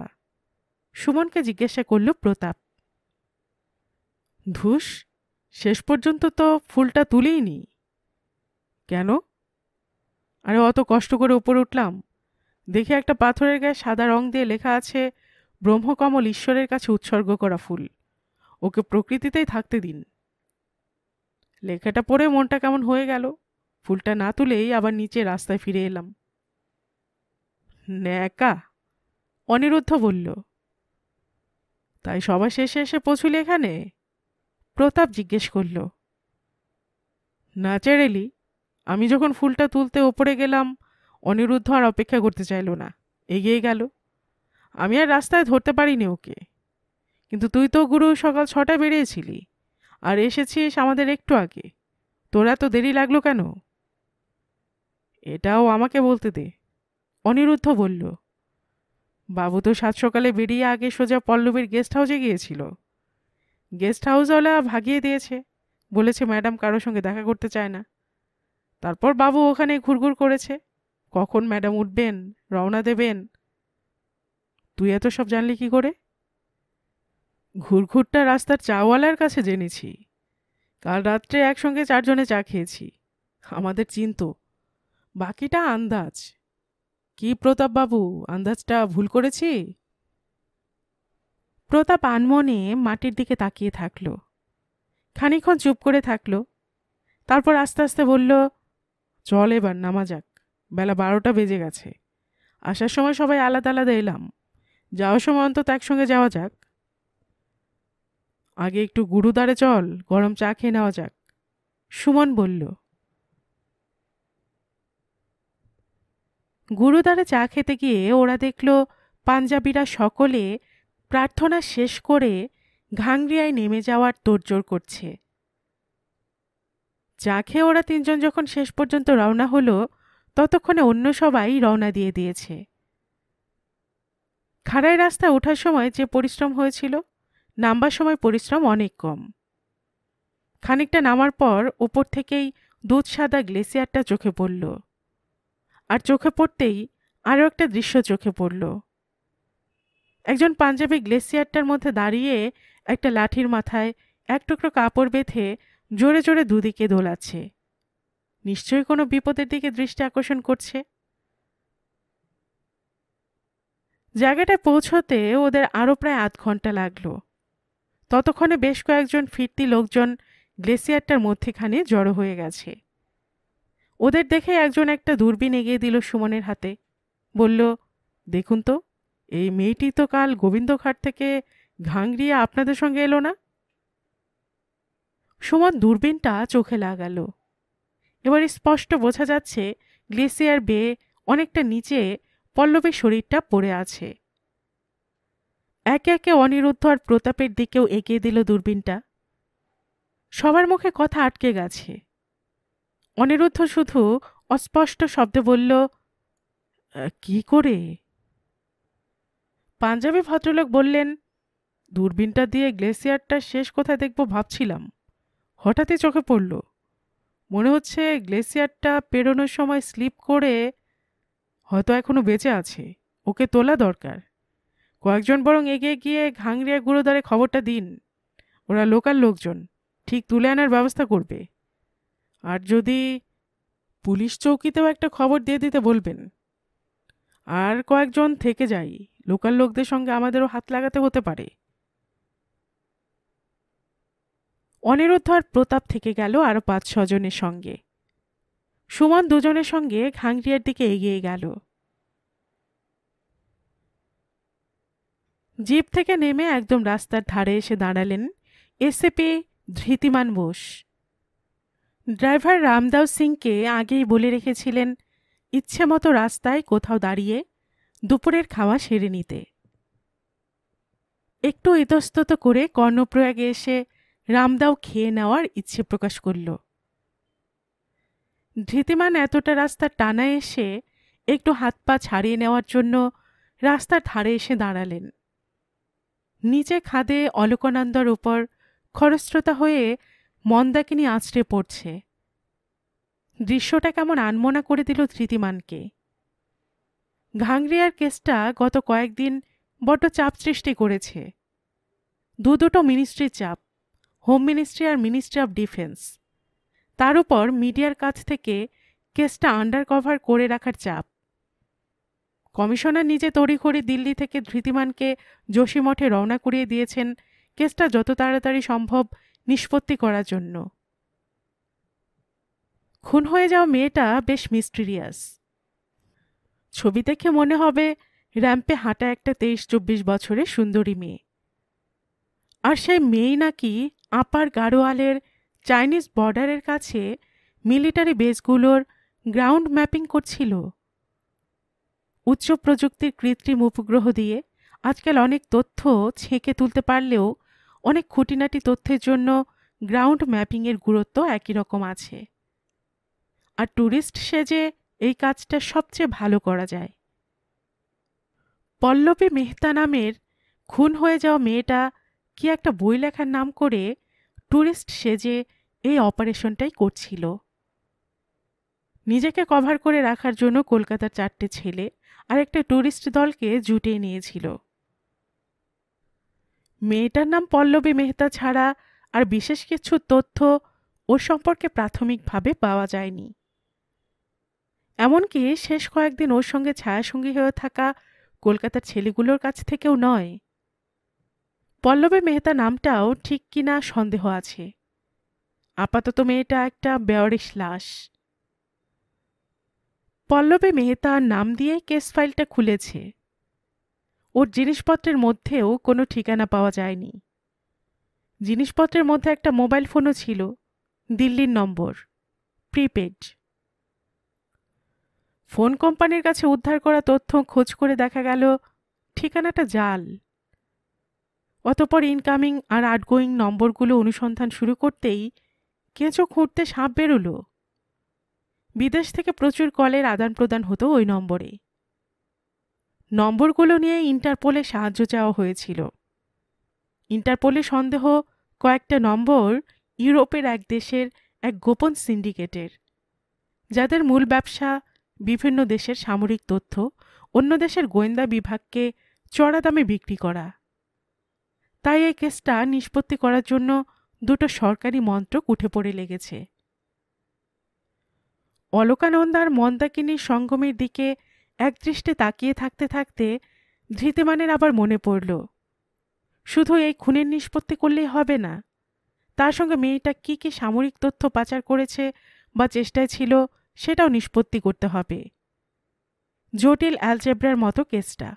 সুমনকে জিজ্ঞাসা করল প্রতাপ। ধুস, শেষ পর্যন্ত তো ফুলটা তুলেই নি। কেন? আরে অত কষ্ট করে উপরে উঠলাম, দেখে একটা পাথরের গায়ে সাদা রং দিয়ে লেখা আছে, ব্রহ্মকমল ঈশ্বরের কাছে উৎসর্গ করা ফুল, ওকে প্রকৃতিতেই থাকতে দিন। লেখাটা পড়ে মনটা কেমন হয়ে গেল। ফুলটা না তুলেই আবার নিচে রাস্তায় ফিরে এলাম। ন্যাকা, অনিরুদ্ধ বলল। তাই সবার শেষে এসে পৌঁছলি এখানে? প্রতাপ জিজ্ঞেস করল। ন্যাচারালি, আমি যখন ফুলটা তুলতে ওপরে গেলাম, অনিরুদ্ধ আর অপেক্ষা করতে চাইল না, এগিয়ে গেল। আমি আর রাস্তায় ধরতে পারিনি ওকে। কিন্তু তুই তো গুরু সকাল 6টায় বেরিয়েছিলি, আর এসেছিস আমাদের একটু আগে। তোরা তো দেরি লাগলো কেন? এটাও আমাকে বলতে দে, অনিরুদ্ধ বলল। বাবু তো 7 সকালে বেরিয়ে আগে সোজা পল্লবীর গেস্ট হাউসে গিয়েছিল। গেস্ট হাউসওয়ালা ভাগিয়ে দিয়েছে, বলেছে ম্যাডাম কারোর সঙ্গে দেখা করতে চায় না। তারপর বাবু ওখানে ঘুরঘুর করেছে, কখন ম্যাডাম উঠবেন, রওনা দেবেন। তুই এত সব জানলি কি করে? ঘুরঘুরটা রাস্তার চাওয়ালার কাছে জেনেছি। কাল রাত্রে একসঙ্গে 4 জনে চা খেয়েছি, আমাদের চিনত। বাকিটা আন্দাজ। কি প্রতাপ বাবু, আন্দাজটা ভুল করেছি? প্রতাপ আনমনে মাটির দিকে তাকিয়ে থাকল। খানিকক্ষণ চুপ করে থাকলো, তারপর আস্তে আস্তে বলল, চল এবার নামা যাক, বেলা 12টা বেজে গেছে। আসার সময় সবাই আলাদা আলাদা এলাম, যাওয়ার সময় অন্তত একসঙ্গে যাওয়া যাক। আগে একটু গুরুদ্বারে চল, গরম চা খেয়ে নেওয়া যাক, সুমন বলল। গুরুদ্বারে চা খেতে গিয়ে ওরা দেখল পাঞ্জাবিরা সকলে প্রার্থনা শেষ করে ঘাংরিয়ায় নেমে যাওয়ার তোড়জোড় করছে। চা খেয়ে ওরা তিনজন যখন শেষ পর্যন্ত রওনা হলো, ততক্ষণে অন্য সবাই রওনা দিয়ে দিয়েছে। খাড়াই রাস্তায় ওঠার সময় যে পরিশ্রম হয়েছিল, নামবার সময় পরিশ্রম অনেক কম। খানিকটা নামার পর ওপর থেকেই দুধ সাদা গ্লেসিয়ারটা চোখে পড়ল, আর চোখে পড়তেই আরও একটা দৃশ্য চোখে পড়ল। একজন পাঞ্জাবি গ্লেসিয়ারটার মধ্যে দাঁড়িয়ে একটা লাঠির মাথায় এক টুকরো কাপড় বেঁধে জোরে জোরে দুদিকে দোলাচ্ছে। নিশ্চয়ই কোনো বিপদের দিকে দৃষ্টি আকর্ষণ করছে। জায়গাটায় পৌঁছতে ওদের আরও প্রায় আধ ঘন্টা লাগলো। ততক্ষণে বেশ কয়েকজন ফিরতি লোকজন গ্লেসিয়ারটার মধ্যেখানে জড়ো হয়ে গেছে। ওদের দেখে একজন একটা দূরবীন এগিয়ে দিল সুমনের হাতে, বলল, দেখুন তো, এই মেয়েটি তো কাল গোবিন্দঘাট থেকে ঘাংরিয়া আপনাদের সঙ্গে এলো না? সুমন দূরবীনটা চোখে লাগালো। এবার স্পষ্ট বোঝা যাচ্ছে গ্লেসিয়ার বেয়ে অনেকটা নিচে পল্লবীর শরীরটা পড়ে আছে। একে একে অনিরুদ্ধ আর প্রতাপের দিকেও এগিয়ে দিল দূরবীনটা। সবার মুখে কথা আটকে গেছে। অনিরুদ্ধ শুধু অস্পষ্ট শব্দে বলল, কি করে? পাঞ্জাবি ভদ্রলোক বললেন, দূরবীনটা দিয়ে গ্লেসিয়ারটা শেষ কোথায় দেখব ভাবছিলাম, হঠাৎই চোখে পড়ল। মনে হচ্ছে গ্লেসিয়ারটা পেরোনোর সময় স্লিপ করে হয়তো এখনো বেঁচে আছে, ওকে তোলা দরকার। কয়েকজন বরং এগিয়ে গিয়ে ঘাংরিয়া গুরুদ্বারে খবরটা দিন, ওরা লোকাল লোকজন, ঠিক তুলে আনার ব্যবস্থা করবে। আর যদি পুলিশ চৌকিতেও একটা খবর দিয়ে দিতে বলবেন। আর কয়েকজন থেকে যাই, লোকাল লোকদের সঙ্গে আমাদেরও হাত লাগাতে হতে পারে। অনিরুদ্ধ আর প্রতাপ থেকে গেল আরো 5-6 জনের সঙ্গে। সুমন দুজনের সঙ্গে ঘাংরিয়ার দিকে এগিয়ে গেল। জিপ থেকে নেমে একদম রাস্তার ধারে এসে দাঁড়ালেন এসএপি ধৃতিমান বোস। ড্রাইভার রামদাও সিংকে আগেই বলে রেখেছিলেন ইচ্ছে মতো রাস্তায় কোথাও দাঁড়িয়ে দুপুরের খাওয়া সেরে নিতে। একটু ইতস্তত করে কর্ণপ্রয়াগে এসে রামদাও খেয়ে নেওয়ার ইচ্ছে প্রকাশ করল। ধৃতিমান এতটা রাস্তার টানায় এসে একটু হাত পা ছাড়িয়ে নেওয়ার জন্য রাস্তার ধারে এসে দাঁড়ালেন। নিচে খাদে অলোকানন্দার উপর খরস্রোতা হয়ে মন্দাকিনী আছড়ে পড়ছে। দৃশ্যটা কেমন আনমনা করে দিল ধৃতিমানকে। ঘাংরিয়ার কেসটা গত কয়েকদিন বড্ড চাপ সৃষ্টি করেছে। দুটো মিনিস্ট্রির চাপ, হোম মিনিস্ট্রি আর মিনিস্ট্রি অফ ডিফেন্স। তার উপর মিডিয়ার কাছ থেকে কেসটা আন্ডার কভার করে রাখার চাপ। কমিশনার নিজে তড়িঘড়ি দিল্লি থেকে ধৃতিমানকে যোশীমঠে রওনা করিয়ে দিয়েছেন কেসটা যত তাড়াতাড়ি সম্ভব নিষ্পত্তি করার জন্য। খুন হয়ে যাওয়া মেয়েটা বেশ মিস্টিরিয়াস। ছবি দেখে মনে হবে র্যাম্পে হাঁটা একটা 23-24 বছরের সুন্দরী মেয়ে। আর সেই মেয়েই নাকি আপার গাড়োয়ালের চাইনিজ বর্ডারের কাছে মিলিটারি বেসগুলোর গ্রাউন্ড ম্যাপিং করছিল। উচ্চ প্রযুক্তির কৃত্রিম উপগ্রহ দিয়ে আজকাল অনেক তথ্য ছেঁকে তুলতে পারলেও অনেক খুঁটিনাটি তথ্যের জন্য গ্রাউন্ড ম্যাপিংয়ের গুরুত্ব একই রকম আছে। আর ট্যুরিস্ট সেজে এই কাজটা সবচেয়ে ভালো করা যায়। পল্লবী মেহতা নামের খুন হয়ে যাওয়া মেয়েটা কি একটা বই লেখার নাম করে ট্যুরিস্ট সেজে এই অপারেশনটাই করছিল। নিজেকে কভার করে রাখার জন্য কলকাতার 4টে ছেলে আর একটা ট্যুরিস্ট দলকে জুটিয়ে নিয়েছিল। মেয়েটার নাম পল্লবী মেহতা ছাড়া আর বিশেষ কিছু তথ্য ওর সম্পর্কে প্রাথমিকভাবে পাওয়া যায়নি। এমনকি শেষ কয়েকদিন ওর সঙ্গে ছায়াসঙ্গী হয়ে থাকা কলকাতার ছেলেগুলোর কাছ থেকেও নয়। পল্লবী মেহতা নামটাও ঠিক কিনা সন্দেহ আছে। আপাতত মেয়েটা একটা বেওয়ারিশ লাশ। পল্লবী মেহতার নাম দিয়ে কেস ফাইলটা খুলেছে। ওর জিনিসপত্রের মধ্যেও কোনো ঠিকানা পাওয়া যায়নি। জিনিসপত্রের মধ্যে একটা মোবাইল ফোনও ছিল, দিল্লির নম্বর, প্রিপেড। ফোন কোম্পানির কাছে উদ্ধার করা তথ্য খোঁজ করে দেখা গেল ঠিকানাটা জাল। অতঃপর ইনকামিং আর আউটগোয়িং নম্বরগুলো অনুসন্ধান শুরু করতেই কেঁচো খুঁড়তে সাপ বেরোলো। বিদেশ থেকে প্রচুর কলের আদান প্রদান হতো ওই নম্বরে। নম্বরগুলো নিয়ে ইন্টারপোলে সাহায্য চাওয়া হয়েছিল। ইন্টারপোলে সন্দেহ কয়েকটা নম্বর ইউরোপের এক দেশের এক গোপন সিন্ডিকেটের, যাদের মূল ব্যবসা বিভিন্ন দেশের সামরিক তথ্য অন্য দেশের গোয়েন্দা বিভাগকে চড়া দামে বিক্রি করা। তাই এই কেসটা নিষ্পত্তি করার জন্য দুটো সরকারি মন্ত্রক উঠে পড়ে লেগেছে। অলকানন্দা আর মন্দাকিনীর সঙ্গমের দিকে একদৃষ্টে তাকিয়ে থাকতে থাকতে ধৃতিমানের আবার মনে পড়ল, শুধু এই খুনের নিষ্পত্তি করলেই হবে না, তার সঙ্গে মেয়েটা কি কি সামরিক তথ্য পাচার করেছে বা চেষ্টায় ছিল সেটাও নিষ্পত্তি করতে হবে। জটিল অ্যালজেব্রার মতো কেসটা।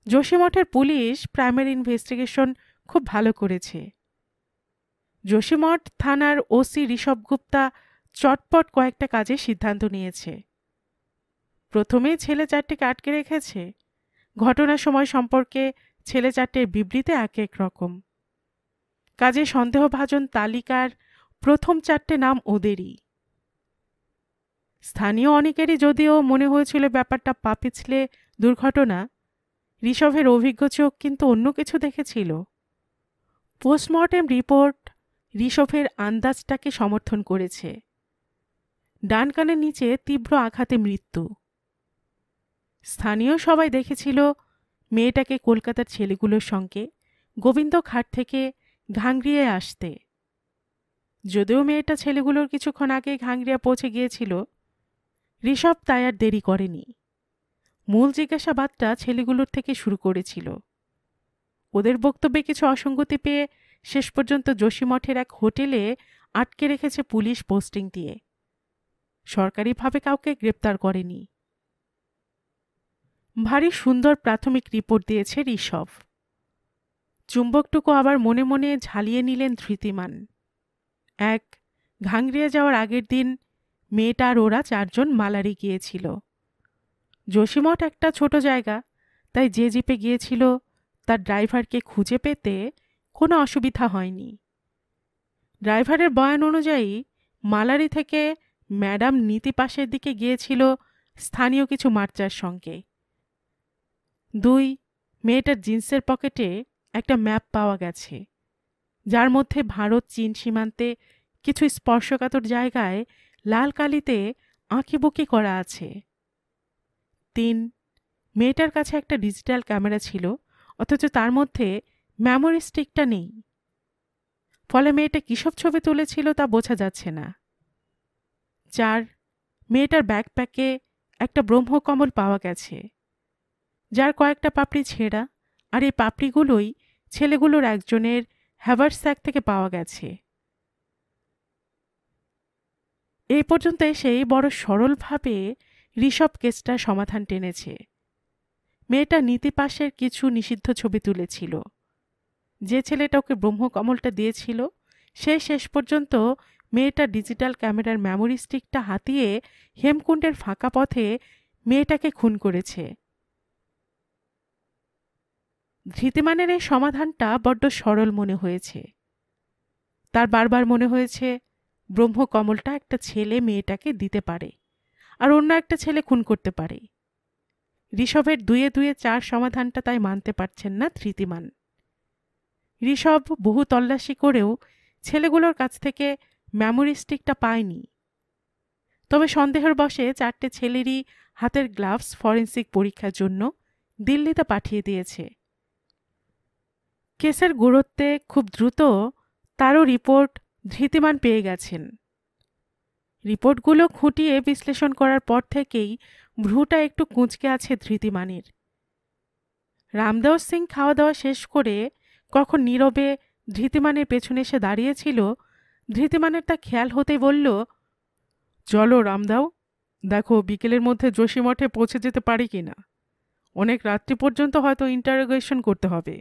যোশীমঠের পুলিশ প্রাইমারি ইনভেস্টিগেশন খুব ভালো করেছে। যোশীমঠ থানার ওসি ঋষভ গুপ্তা চটপট কয়েকটা কাজের সিদ্ধান্ত নিয়েছে। প্রথমে ছেলে চারটেকে আটকে রেখেছে। ঘটনার সময় সম্পর্কে ছেলে চারটের বিবৃতি এক এক রকম। কাজে সন্দেহভাজন তালিকার প্রথম চারটে নাম ওদেরই। স্থানীয় অনেকেরই যদিও মনে হয়েছিল ব্যাপারটা পা পিছলে দুর্ঘটনা, ঋষভের অভিজ্ঞ চোখ কিন্তু অন্য কিছু দেখেছিল। পোস্টমর্টেম রিপোর্ট ঋষভের আন্দাজটাকে সমর্থন করেছে। ডান কানের নিচে তীব্র আঘাতে মৃত্যু। স্থানীয় সবাই দেখেছিল মেয়েটাকে কলকাতার ছেলেগুলোর সঙ্গে গোবিন্দ ঘাট থেকে ঘাংরিয়ে আসতে। যদিও মেয়েটা ছেলেগুলোর কিছুক্ষণ আগে ঘাংরিয়া পৌঁছে গিয়েছিল, ঋষভ তাই আর দেরি করেনি। মূল জিজ্ঞাসাবাদটা ছেলেগুলোর থেকে শুরু করেছিল। ওদের বক্তব্যে কিছু অসঙ্গতি পেয়ে শেষ পর্যন্ত যোশীমঠের এক হোটেলে আটকে রেখেছে পুলিশ পোস্টিং দিয়ে। সরকারিভাবে কাউকে গ্রেপ্তার করেনি। ভারী সুন্দর প্রাথমিক রিপোর্ট দিয়েছে ঋষভ। চুম্বকটুকু আবার মনে মনে ঝালিয়ে নিলেন ধৃতিমান। এক, ঘাংরিয়া যাওয়ার আগের দিন মেয়েটা আর ওরা চারজন মালারি গিয়েছিল। যোশীমঠ একটা ছোট জায়গা, তাই যে জিপে গিয়েছিল তার ড্রাইভারকে খুঁজে পেতে কোনো অসুবিধা হয়নি। ড্রাইভারের বয়ান অনুযায়ী মালারি থেকে ম্যাডাম নীতি পাশের দিকে গিয়েছিল স্থানীয় কিছু মার্চার সঙ্গে। 2, মেয়েটার জিন্সের পকেটে একটা ম্যাপ পাওয়া গেছে, যার মধ্যে ভারত চীন সীমান্তে কিছু স্পর্শকাতর জায়গায় লাল কালিতে আঁকিবুকি করা আছে। 3, মেয়েটার কাছে একটা ডিজিটাল ক্যামেরা ছিল, অথচ তার মধ্যে মেমোরি স্টিকটা নেই। ফলে মেয়েটা কিসব ছবি তুলেছিল তা বোঝা যাচ্ছে না। 4, মেয়েটার ব্যাকপ্যাকে একটা ব্রহ্মকমল পাওয়া গেছে, যার কয়েকটা পাপড়ি ছেঁড়া, আর এই পাপড়িগুলোই ছেলেগুলোর একজনের হ্যাভারস্যাক থেকে পাওয়া গেছে। এই পর্যন্ত এসেই বড় সরলভাবে ঋষভ কেসটার সমাধান টেনেছে। মেয়েটা নীতিপাশের কিছু নিষিদ্ধ ছবি তুলেছিল। যে ছেলেটা ওকে ব্রহ্মকমলটা দিয়েছিল সে শেষ পর্যন্ত মেয়েটা ডিজিটাল ক্যামেরার মেমোরি স্টিকটা হাতিয়ে হেমকুণ্ডের ফাঁকা পথে মেয়েটাকে খুন করেছে। ধৃতিমানের এই সমাধানটা বড্ড সরল মনে হয়েছে। তার বারবার মনে হয়েছে ব্রহ্মকমলটা একটা ছেলে মেয়েটাকে দিতে পারে, আর অন্য একটা ছেলে খুন করতে পারে। ঋষভের 2-2-4 সমাধানটা তাই মানতে পারছেন না ধৃতিমান। ঋষভ বহু তল্লাশি করেও ছেলেগুলোর কাছ থেকে মেমোরি স্টিকটা পায়নি। তবে সন্দেহের বশে 4টে ছেলেরই হাতের গ্লাভস ফরেন্সিক পরীক্ষার জন্য দিল্লিতে পাঠিয়ে দিয়েছে। কেসের গুরুত্বে খুব দ্রুত তারও রিপোর্ট ধৃতিমান পেয়ে গেছেন। রিপোর্টগুলো খুঁটিয়ে বিশ্লেষণ করার পর থেকেই ভ্রুটা একটু কুঁচকে আছে ধৃতিমানের। রামদাস সিং খাওয়া দাওয়া শেষ করে কখন নীরবে ধৃতিমানের পেছনে এসে দাঁড়িয়েছিল ধৃতিমানের তা খেয়াল হতেই বলল, চলো রামদাও, দেখো বিকেলের মধ্যে যোশীমঠে পৌঁছে যেতে পারি কিনা। অনেক রাত্রি পর্যন্ত হয়তো ইন্টারোগেশন করতে হবে।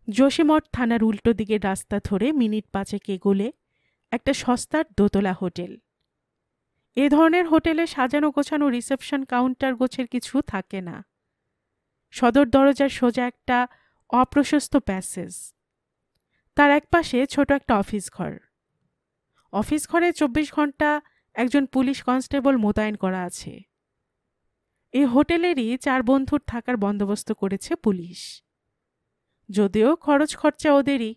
যোশীমঠ থানার উল্টো দিকে রাস্তা ধরে মিনিট 5 এগোলে একটা সস্তার দোতলা হোটেল। এ ধরনের হোটেলে সাজানো গোছানো রিসেপশন কাউন্টার গোছের কিছু থাকে না। সদর দরজার সোজা একটা অপ্রশস্ত প্যাসেজ, তার একপাশে ছোট একটা অফিস ঘর। অফিস ঘরে 24 ঘন্টা একজন পুলিশ কনস্টেবল মোতায়েন করা আছে। এই হোটেলেরই 4 বন্ধুর থাকার বন্দোবস্ত করেছে পুলিশ, যদিও খরচ খরচা ওদেরই।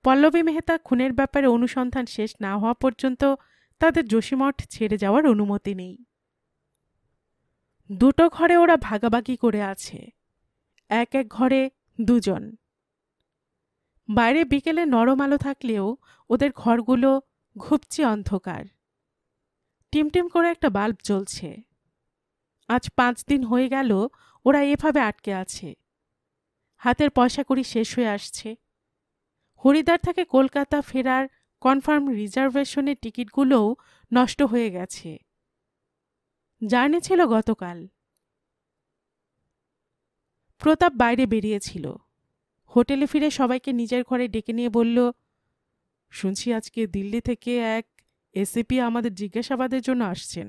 পল্লবী মেহতা খুনের ব্যাপারে অনুসন্ধান শেষ না হওয়া পর্যন্ত তাদের যোশীমঠ ছেড়ে যাওয়ার অনুমতি নেই। দুটো ঘরে ওরা ভাগাভাগি করে আছে, এক এক ঘরে 2 জন। বাইরে বিকেলে নরম আলো থাকলেও ওদের ঘরগুলো ঘুপচি অন্ধকার। টিমটিম করে একটা বাল্ব জ্বলছে। আজ 5 দিন হয়ে গেল ওরা এভাবে আটকে আছে। হাতের পয়সাকড়ি শেষ হয়ে আসছে। হরিদ্বার থেকে কলকাতা ফেরার কনফার্ম রিজার্ভেশনের টিকিটগুলোও নষ্ট হয়ে গেছে। জার্নি ছিল গতকাল। প্রতাপ বাইরে বেরিয়েছিল। হোটেলে ফিরে সবাইকে নিজের ঘরে ডেকে নিয়ে বলল, শুনছি আজকে দিল্লি থেকে এক এসিপি আমাদের জিজ্ঞাসাবাদের জন্য আসছেন।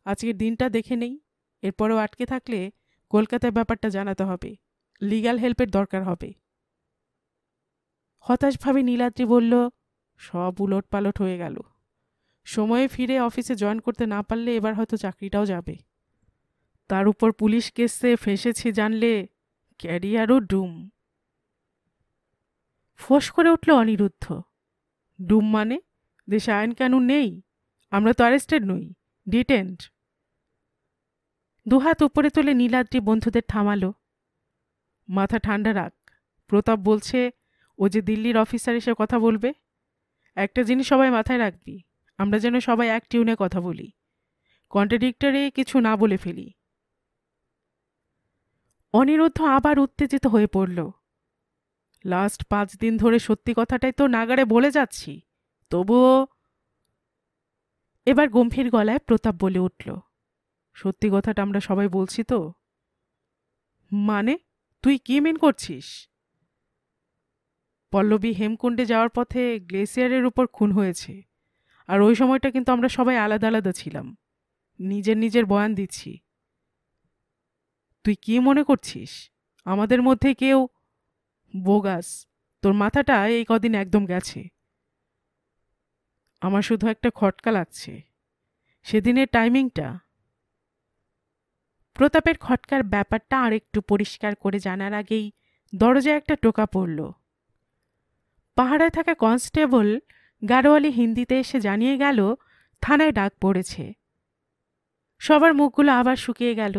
আজকের দিনটা দেখে নেই, এরপরেও আটকে থাকলে কলকাতায় ব্যাপারটা জানাতে হবে, লিগ্যাল হেল্পের দরকার হবে। হতাশভাবে নীলাদ্রি বলল, সব উলটপালট হয়ে গেল। সময়ে ফিরে অফিসে জয়েন করতে না পারলে এবার হয়তো চাকরিটাও যাবে। তার উপর পুলিশ কেসে ফেঁসেছি জানলে ক্যারিয়ারও ডুম। ফোঁস করে উঠল অনিরুদ্ধ। ডুম মানে? দেশে আইন কানুন নেই? আমরা তো অ্যারেস্টেড নই, ডিটেন্ড। দুহাত উপরে তুলে নীলাদ্রি বন্ধুদের থামালো। মাথা ঠান্ডা রাখ। প্রতাপ বলছে ও যে দিল্লির অফিসার এসে কথা বলবে। একটা জিনিস সবাই মাথায় রাখবি, আমরা যেন সবাই এক টিউনে কথা বলি, কন্ট্রাডিক্টরে কিছু না বলে ফেলি। অনিরুদ্ধ আবার উত্তেজিত হয়ে পড়ল। লাস্ট 5 দিন ধরে সত্যি কথাটাই তো নাগাড়ে বলে যাচ্ছি, তবুও। এবার গম্ভীর গলায় প্রতাপ বলে উঠল, সত্যি কথাটা আমরা সবাই বলছি তো। মানে? তুই কি মেন করছিস? পল্লবী হেমকুণ্ডে যাওয়ার পথে গ্লেসিয়ারের উপর খুন হয়েছে, আর ওই সময়টা কিন্তু আমরা সবাই আলাদা আলাদা ছিলাম। নিজের নিজের বয়ান দিচ্ছি। তুই কি মনে করছিস আমাদের মধ্যে কেউ? বোগাস। তোর মাথাটা এই কদিন একদম গেছে। আমার শুধু একটা খটকা লাগছে, সেদিনের টাইমিংটা। প্রতাপের খটকার ব্যাপারটা আরেকটু পরিষ্কার করে জানার আগেই দরজায় একটা টোকা পড়ল। পাহাড়ায় থাকা কনস্টেবল গাড়োয়ালি হিন্দিতে এসে জানিয়ে গেল থানায় ডাক পড়েছে। সবার মুখগুলো আবার শুকিয়ে গেল।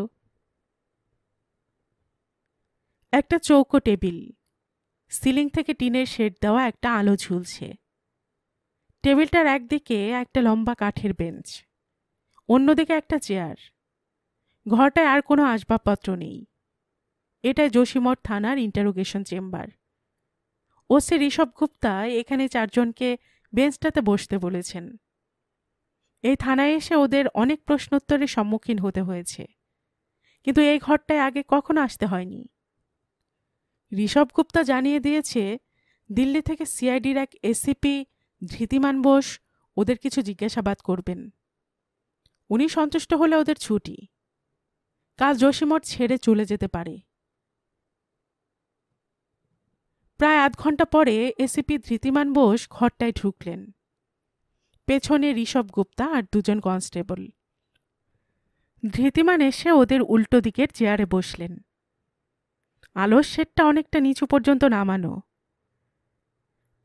একটা চৌকো টেবিল, সিলিং থেকে টিনের শেড দেওয়া একটা আলো ঝুলছে। টেবিলটার একদিকে একটা লম্বা কাঠের বেঞ্চ, অন্যদিকে একটা চেয়ার। ঘরটায় আর কোনো আসবাবপত্র নেই। এটাই যোশীমঠ থানার interrogation chamber. OC Rishabh Gupta এখানে 4 জনকে বেঞ্চটাতে বসতে বলেছেন। এই থানায় এসে ওদের অনেক প্রশ্নোত্তরের সম্মুখীন হতে হয়েছে, কিন্তু এই ঘরটায় আগে কখনো আসতে হয়নি। ঋষভ গুপ্তা জানিয়ে দিয়েছে দিল্লি থেকে সিআইডির এক এসিপি ধৃতিমান বোস ওদের কিছু জিজ্ঞাসাবাদ করবেন। উনি সন্তুষ্ট হলে ওদের ছুটি, কাল যোশীমঠ ছেড়ে চলে যেতে পারে। প্রায় আধ ঘন্টা পরে এসিপি ধৃতিমান বোস ঘরটায় ঢুকলেন। পেছনে ঋষভ গুপ্তা আর 2 জন কনস্টেবল। ধৃতিমান এসে ওদের উল্টো দিকের চেয়ারে বসলেন। আলোর শেডটা অনেকটা নিচু পর্যন্ত নামানো।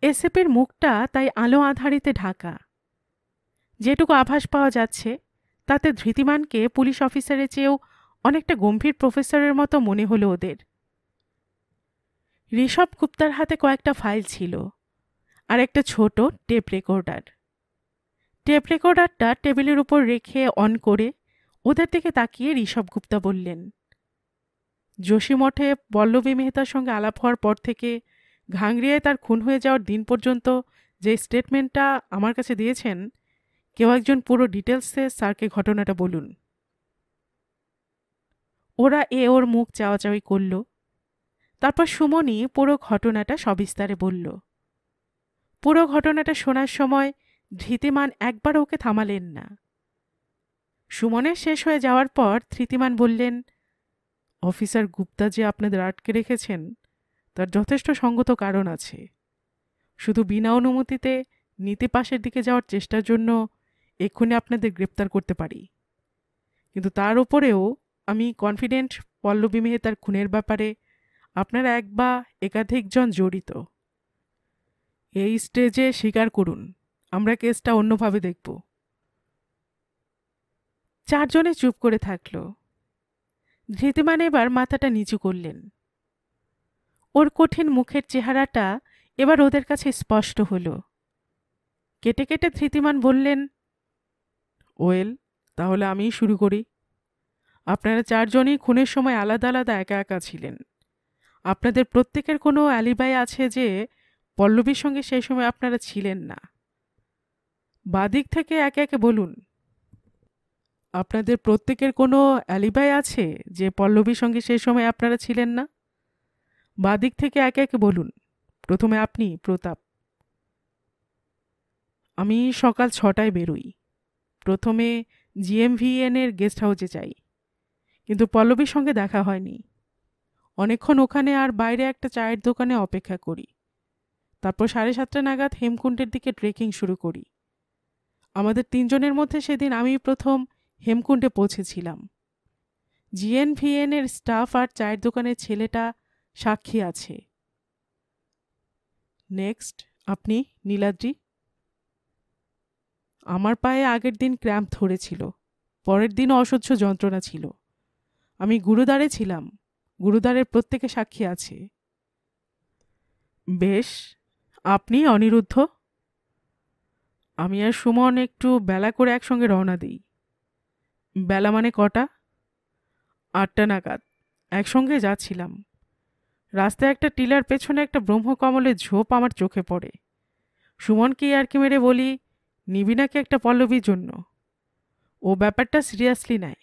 এসিপির মুখটা তাই আলো আধারিতে ঢাকা। যেটুকু আভাস পাওয়া যাচ্ছে তাতে ধৃতিমানকে পুলিশ অফিসারের চেয়েও অনেকটা গম্ভীর প্রফেসরের মতো মনে হলো ওদের। ঋষভ গুপ্তার হাতে কয়েকটা ফাইল ছিল আর একটা ছোট টেপ রেকর্ডার। টেপ রেকর্ডারটা টেবিলের উপর রেখে অন করে ওদের দিকে তাকিয়ে ঋষভ গুপ্তা বললেন, যোশীমঠে পল্লবী মেহতার সঙ্গে আলাপ হওয়ার পর থেকে ঘাংরিয়ায় তার খুন হয়ে যাওয়ার দিন পর্যন্ত যে স্টেটমেন্টটা আমার কাছে দিয়েছেন, কেউ একজন পুরো ডিটেলসে স্যারকে ঘটনাটা বলুন। ওরা ওর মুখ চাওয়াচাওয়ি করল। তারপর সুমনই পুরো ঘটনাটা সবিস্তারে বলল। পুরো ঘটনাটা শোনার সময় ধৃতিমান একবার ওকে থামালেন না। সুমনের শেষ হয়ে যাওয়ার পর ধৃতিমান বললেন, অফিসার গুপ্তা যে আপনাদের আটকে রেখেছেন তার যথেষ্ট সঙ্গত কারণ আছে। শুধু বিনা অনুমতিতে নীতি পাশের দিকে যাওয়ার চেষ্টার জন্য এক্ষুনি আপনাদের গ্রেপ্তার করতে পারি, কিন্তু তার উপরেও আমি কনফিডেন্ট পল্লবী মেহতার খুনের ব্যাপারে আপনারা এক বা একাধিকজন জড়িত। এই স্টেজে স্বীকার করুন, আমরা কেসটা অন্যভাবে দেখব। চারজনে চুপ করে থাকল। ধৃতিমান এবার মাথাটা নিচু করলেন। ওর কঠিন মুখের চেহারাটা এবার ওদের কাছে স্পষ্ট হল। কেটে কেটে ধৃতিমান বললেন, ওয়েল, তাহলে আমিই শুরু করি। আপনারা চারজনই খুনের সময় আলাদা আলাদা একা একা ছিলেন। আপনাদের প্রত্যেকের কোনো অ্যালিবাই আছে যে পল্লবীর সঙ্গে সেই সময় আপনারা ছিলেন না। বাদিক থেকে একে একে বলুন। আপনাদের প্রত্যেকের কোনো অ্যালিবাই আছে যে পল্লবীর সঙ্গে সেই সময় আপনারা ছিলেন না? বাদিক থেকে একে একে বলুন। প্রথমে আপনি, প্রতাপ। আমি সকাল 6টায় বেরোই। প্রথমে GMVN এর গেস্ট হাউসে যাই, কিন্তু পল্লবীর সঙ্গে দেখা হয়নি। অনেকক্ষণ ওখানে আর বাইরে একটা চায়ের দোকানে অপেক্ষা করি। তারপর 7:30 নাগাদ হেমকুণ্ডের দিকে ট্রেকিং শুরু করি। আমাদের তিনজনের মধ্যে সেদিন আমি প্রথম হেমকুণ্ডে পৌঁছেছিলাম। GNVN এর স্টাফ আর চায়ের দোকানের ছেলেটা সাক্ষী আছে। নেক্সট আপনি, নীলাদ্রি। আমার পায়ে আগের দিন ক্র্যাম্প ধরেছিল, পরের দিনও অসহ্য যন্ত্রণা ছিল। আমি গুরুদ্বারে ছিলাম, গুরুদ্বারের প্রত্যেকে সাক্ষী আছে। বেশ, আপনি, অনিরুদ্ধ। আমি আর সুমন একটু বেলা করে একসঙ্গে রওনা দিই। বেলা মানে কটা? 8টা নাগাদ। একসঙ্গে যাচ্ছিলাম। রাস্তায় একটা টিলার পেছনে একটা ব্রহ্মকমলের ঝোপ আমার চোখে পড়ে। সুমনকে আর কি মেরে বলি, নিবি নাকি একটা পল্লবীর জন্য? ও ব্যাপারটা সিরিয়াসলি নেয়।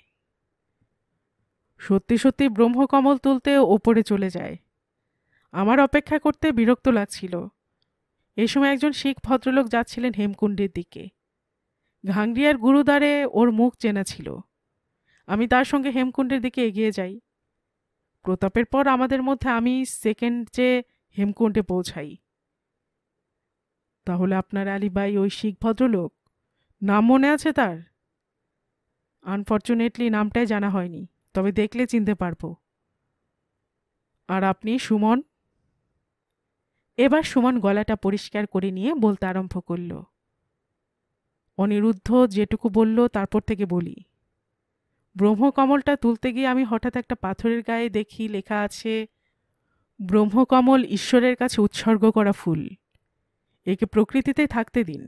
সত্যি সত্যি ব্রহ্মকমল তুলতে ওপরে চলে যায়। আমার অপেক্ষা করতে বিরক্ত লাগছিল। এই সময় একজন শিখ ভদ্রলোক যাচ্ছিলেন হেমকুণ্ডের দিকে। ঘাংরিয়ার গুরুদ্বারে ওর মুখ চেনা ছিল। আমি তার সঙ্গে হেমকুণ্ডের দিকে এগিয়ে যাই। প্রতাপের পর আমাদের মধ্যে আমি সেকেন্ড যে হেমকুণ্ডে পৌঁছাই। তাহলে আপনার আলিবাই ওই শিখ ভদ্রলোক? নাম মনে আছে তার? আনফর্চুনেটলি নামটাই জানা হয়নি, তবে দেখলে চিনতে পারবো। আর আপনি, সুমন? এবার সুমন গলাটা পরিষ্কার করে নিয়ে বলতে আরম্ভ করল। অনিরুদ্ধ যেটুকু বলল তারপর থেকে বলি। ব্রহ্মকমলটা তুলতে গিয়ে আমি হঠাৎ একটা পাথরের গায়ে দেখি লেখা আছে, ব্রহ্মকমল ঈশ্বরের কাছে উৎসর্গ করা ফুল, একে প্রকৃতিতে থাকতে দিন।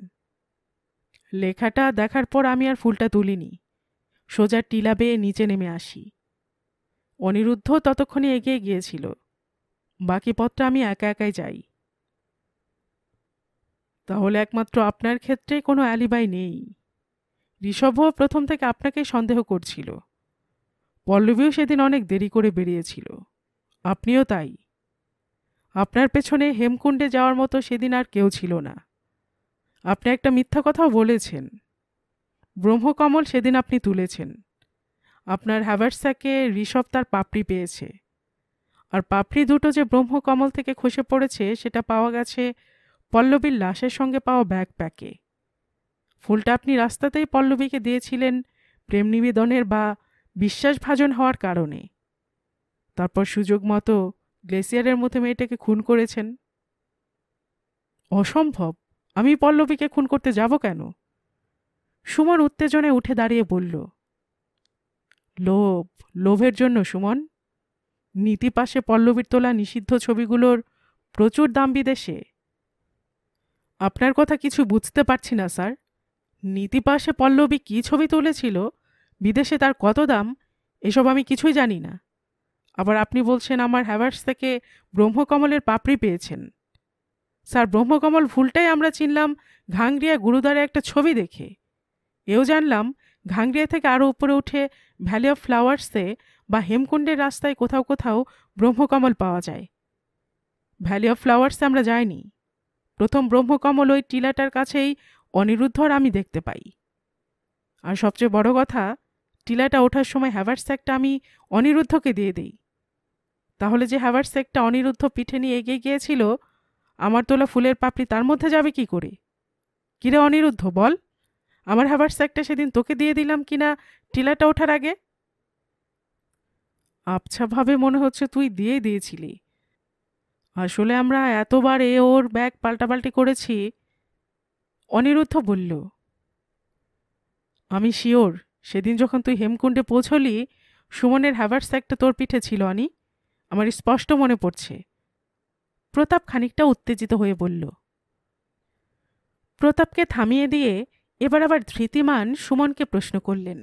লেখাটা দেখার পর আমি আর ফুলটা তুলিনি, সোজা টিলা বেয়ে নিচে নেমে আসি। অনিরুদ্ধ ততক্ষণে এগিয়ে গিয়েছিল। বাকি পথটা আমি একা একাই যাই। তাহলে একমাত্র আপনার ক্ষেত্রে কোনো অ্যালিবাই নেই। ঋষভও প্রথম থেকে আপনাকেই সন্দেহ করছিল। পল্লবীও সেদিন অনেক দেরি করে বেরিয়েছিল, আপনিও তাই। আপনার পেছনে হেমকুণ্ডে যাওয়ার মতো সেদিন আর কেউ ছিল না। আপনি একটা মিথ্যা কথাও বলেছেন। ব্রহ্মকমল সেদিন আপনি তুলেছেন। আপনার হ্যাভার্সাকে ঋষভ তার পাপড়ি পেয়েছে, আর পাপড়ি দুটো যে ব্রহ্মকমল থেকে খসে পড়েছে সেটা পাওয়া গেছে পল্লবীর লাশের সঙ্গে পাওয়া ব্যাকপ্যাকে। ফুলটা আপনি রাস্তাতেই পল্লবীকে দিয়েছিলেন প্রেম নিবেদনের বা বিশ্বাসভাজন হওয়ার কারণে। তারপর সুযোগ মতো গ্লেসিয়ারের মধ্যে মেয়েটাকে খুন করেছেন। অসম্ভব! আমি পল্লবীকে খুন করতে যাব কেন? সুমন উত্তেজনায় উঠে দাঁড়িয়ে বলল। লোভ, লোভের জন্য সুমন। নীতি পাশে পল্লবীর তোলা নিষিদ্ধ ছবিগুলোর প্রচুর দাম বিদেশে। আপনার কথা কিছু বুঝতে পারছি না স্যার। নীতি পাশে পল্লবী কী ছবি তুলেছিল, বিদেশে তার কত দাম, এসব আমি কিছুই জানি না। আবার আপনি বলছেন আমার হ্যাভার্স থেকে ব্রহ্মকমলের পাপড়ি পেয়েছেন। স্যার, ব্রহ্মকমল ভুলটাই আমরা চিনলাম ঘাংরিয়া গুরুদ্বারে একটা ছবি দেখে। এও জানলাম ঘাংরিয়া থেকে আরও উপরে উঠে ভ্যালি অফ ফ্লাওয়ার্সে বা হেমকুণ্ডের রাস্তায় কোথাও কোথাও ব্রহ্মকমল পাওয়া যায়। ভ্যালি অফ ফ্লাওয়ার্সে আমরা যাইনি। প্রথম ব্রহ্মকমল ওই টিলাটার কাছেই অনিরুদ্ধ আর আমি দেখতে পাই। আর সবচেয়ে বড় কথা, টিলাটা ওঠার সময় হ্যাভারস্যাকটা আমি অনিরুদ্ধকে দিয়ে দিই। তাহলে যে হ্যাভারস্যাকটা অনিরুদ্ধ পিঠে নিয়ে এগিয়ে গিয়েছিল, আমার তোলা ফুলের পাপড়ি তার মধ্যে যাবে কি করে? কিরে অনিরুদ্ধ, বল, আমার হ্যাভারস্যাকটা সেদিন তোকে দিয়ে দিলাম কিনা টিলাটা ওঠার আগে? আবছাভাবে মনে হচ্ছে তুই দিয়েই দিয়েছিলি। আসলে আমরা এতবার ওর ব্যাগ পাল্টাপাল্টি করেছি। অনিরুদ্ধ বলল, আমি শিওর সেদিন যখন তুই হেমকুণ্ডে পৌঁছলি, সুমনের হ্যাভারস্যাকটা তোর পিঠে ছিল অনি। আমার স্পষ্ট মনে পড়ছে। প্রতাপ খানিকটা উত্তেজিত হয়ে বলল। প্রতাপকে থামিয়ে দিয়ে এবার আবার ধৃতিমান সুমনকে প্রশ্ন করলেন,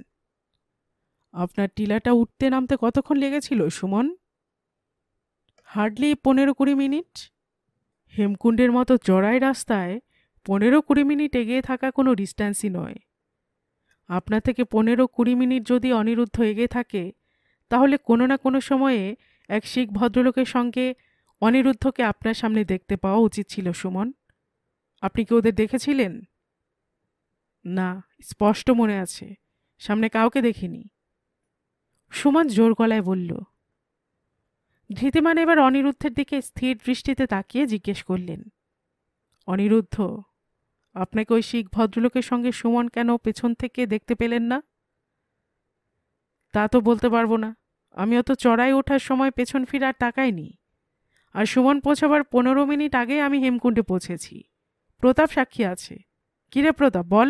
আপনার টিলাটা উঠতে নামতে কতক্ষণ লেগেছিল সুমন? Hardly 15-20 minute. হেমকুণ্ডের মতো চড়াই রাস্তায় 15-20 মিনিট এগিয়ে থাকা কোনো ডিস্ট্যান্সই নয়। আপনার থেকে 15-20 মিনিট যদি অনিরুদ্ধ এগিয়ে থাকে, তাহলে কোনো না কোনো সময়ে এক শিখ ভদ্রলোকের সঙ্গে অনিরুদ্ধকে আপনার সামনে দেখতে পাওয়া উচিত ছিল সুমন। আপনি কি ওদের দেখেছিলেন? না, স্পষ্ট মনে আছে, সামনে কাউকে দেখিনি। সুমন জোর গলায় বলল। ধৃতিমান এবার অনিরুদ্ধের দিকে স্থির দৃষ্টিতে তাকিয়ে জিজ্ঞেস করলেন, অনিরুদ্ধ, আপনাকে ওই শিখ ভদ্রলোকের সঙ্গে সুমন কেন পেছন থেকে দেখতে পেলেন না? তা তো বলতে পারবো না। আমি অত চড়াই ওঠার সময় পেছন ফিরে আর তাকাইনি। আর সুমন পৌঁছাবার 15 মিনিট আগে আমি হেমকুণ্ডে পৌঁছেছি। প্রতাপ সাক্ষী আছে। কিরে প্রতাপ, বল।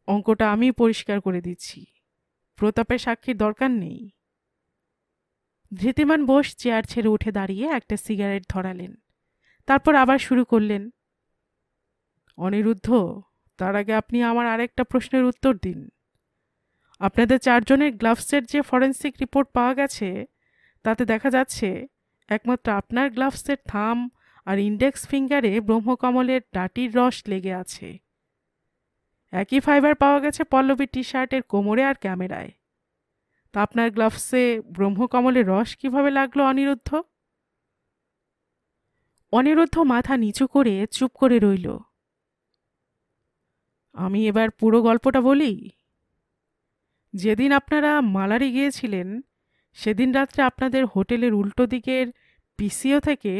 অঙ্কটা আমি পরিষ্কার করে দিচ্ছি, প্রতাপের সাক্ষীর দরকার নেই। ধৃতিমান বোস চেয়ার ছেড়ে উঠে দাঁড়িয়ে একটা সিগারেট ধরালেন। তারপর আবার শুরু করলেন, অনিরুদ্ধ, তার আগে আপনি আমার আরেকটা প্রশ্নের উত্তর দিন। আপনাদের 4 জনের গ্লাভসের যে ফরেন্সিক রিপোর্ট পাওয়া গেছে, তাতে দেখা যাচ্ছে একমাত্র আপনার গ্লাভসের থাম আর ইন্ডেক্স ফিঙ্গারে ব্রহ্মকমলের ডাটির রস লেগে আছে। একই ফাইবার পাওয়া গেছে পল্লবী টি শার্টের কোমরে আর ক্যামেরায়। তা আপনার গ্লাভসে ব্রহ্মকমলের রস কিভাবে লাগলো অনিরুদ্ধ? অনিরুদ্ধ মাথা নিচু করে চুপ করে রইল। আমি এবার পুরো গল্পটা বলি। যেদিন আপনারা মালারি গিয়েছিলেন, সেদিন রাত্রে আপনাদের হোটেলের উল্টো দিকের পিসিও থেকে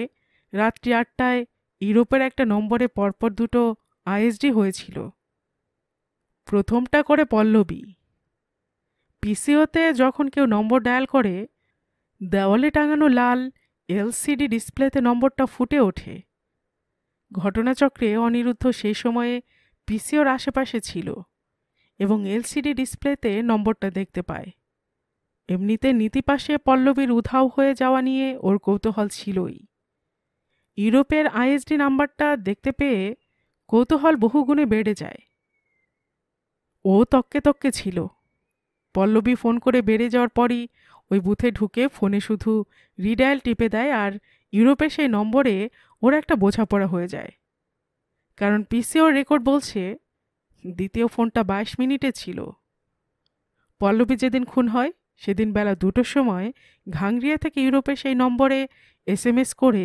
রাত্রি 8টায় ইউরোপের একটা নম্বরে পরপর 2টো আইএসডি হয়েছিল। প্রথমটা করে পল্লবী। পিসিওতে যখন কেউ নম্বর ডায়াল করে, দেওয়ালে টাঙানো লাল এলসিডি ডিসপ্লেতে নম্বরটা ফুটে ওঠে। ঘটনাচক্রে অনিরুদ্ধ সেই সময়ে পিসিওর আশেপাশে ছিল এবং এলসিডি ডিসপ্লেতে নম্বরটা দেখতে পায়। এমনিতে নীতিপাশে পল্লবীর উধাও হয়ে যাওয়া নিয়ে ওর কৌতূহল ছিলই। ইউরোপের আইএসডি নাম্বারটা দেখতে পেয়ে কৌতূহল বহুগুণে বেড়ে যায়। ও তককে তককে ছিল। পল্লবী ফোন করে বেড়ে যাওয়ার পরই ওই বুথে ঢুকে ফোনে শুধু রিডায়াল টিপে দেয়, আর ইউরোপের সেই নম্বরে ওর একটা বোঝাপড়া হয়ে যায়। কারণ পিসিওর রেকর্ড বলছে দ্বিতীয় ফোনটা 22 মিনিটে ছিল। পল্লবী যেদিন খুন হয়, সেদিন বেলা 2টোর সময় ঘাংরিয়া থেকে ইউরোপের সেই নম্বরে এসএমএস করে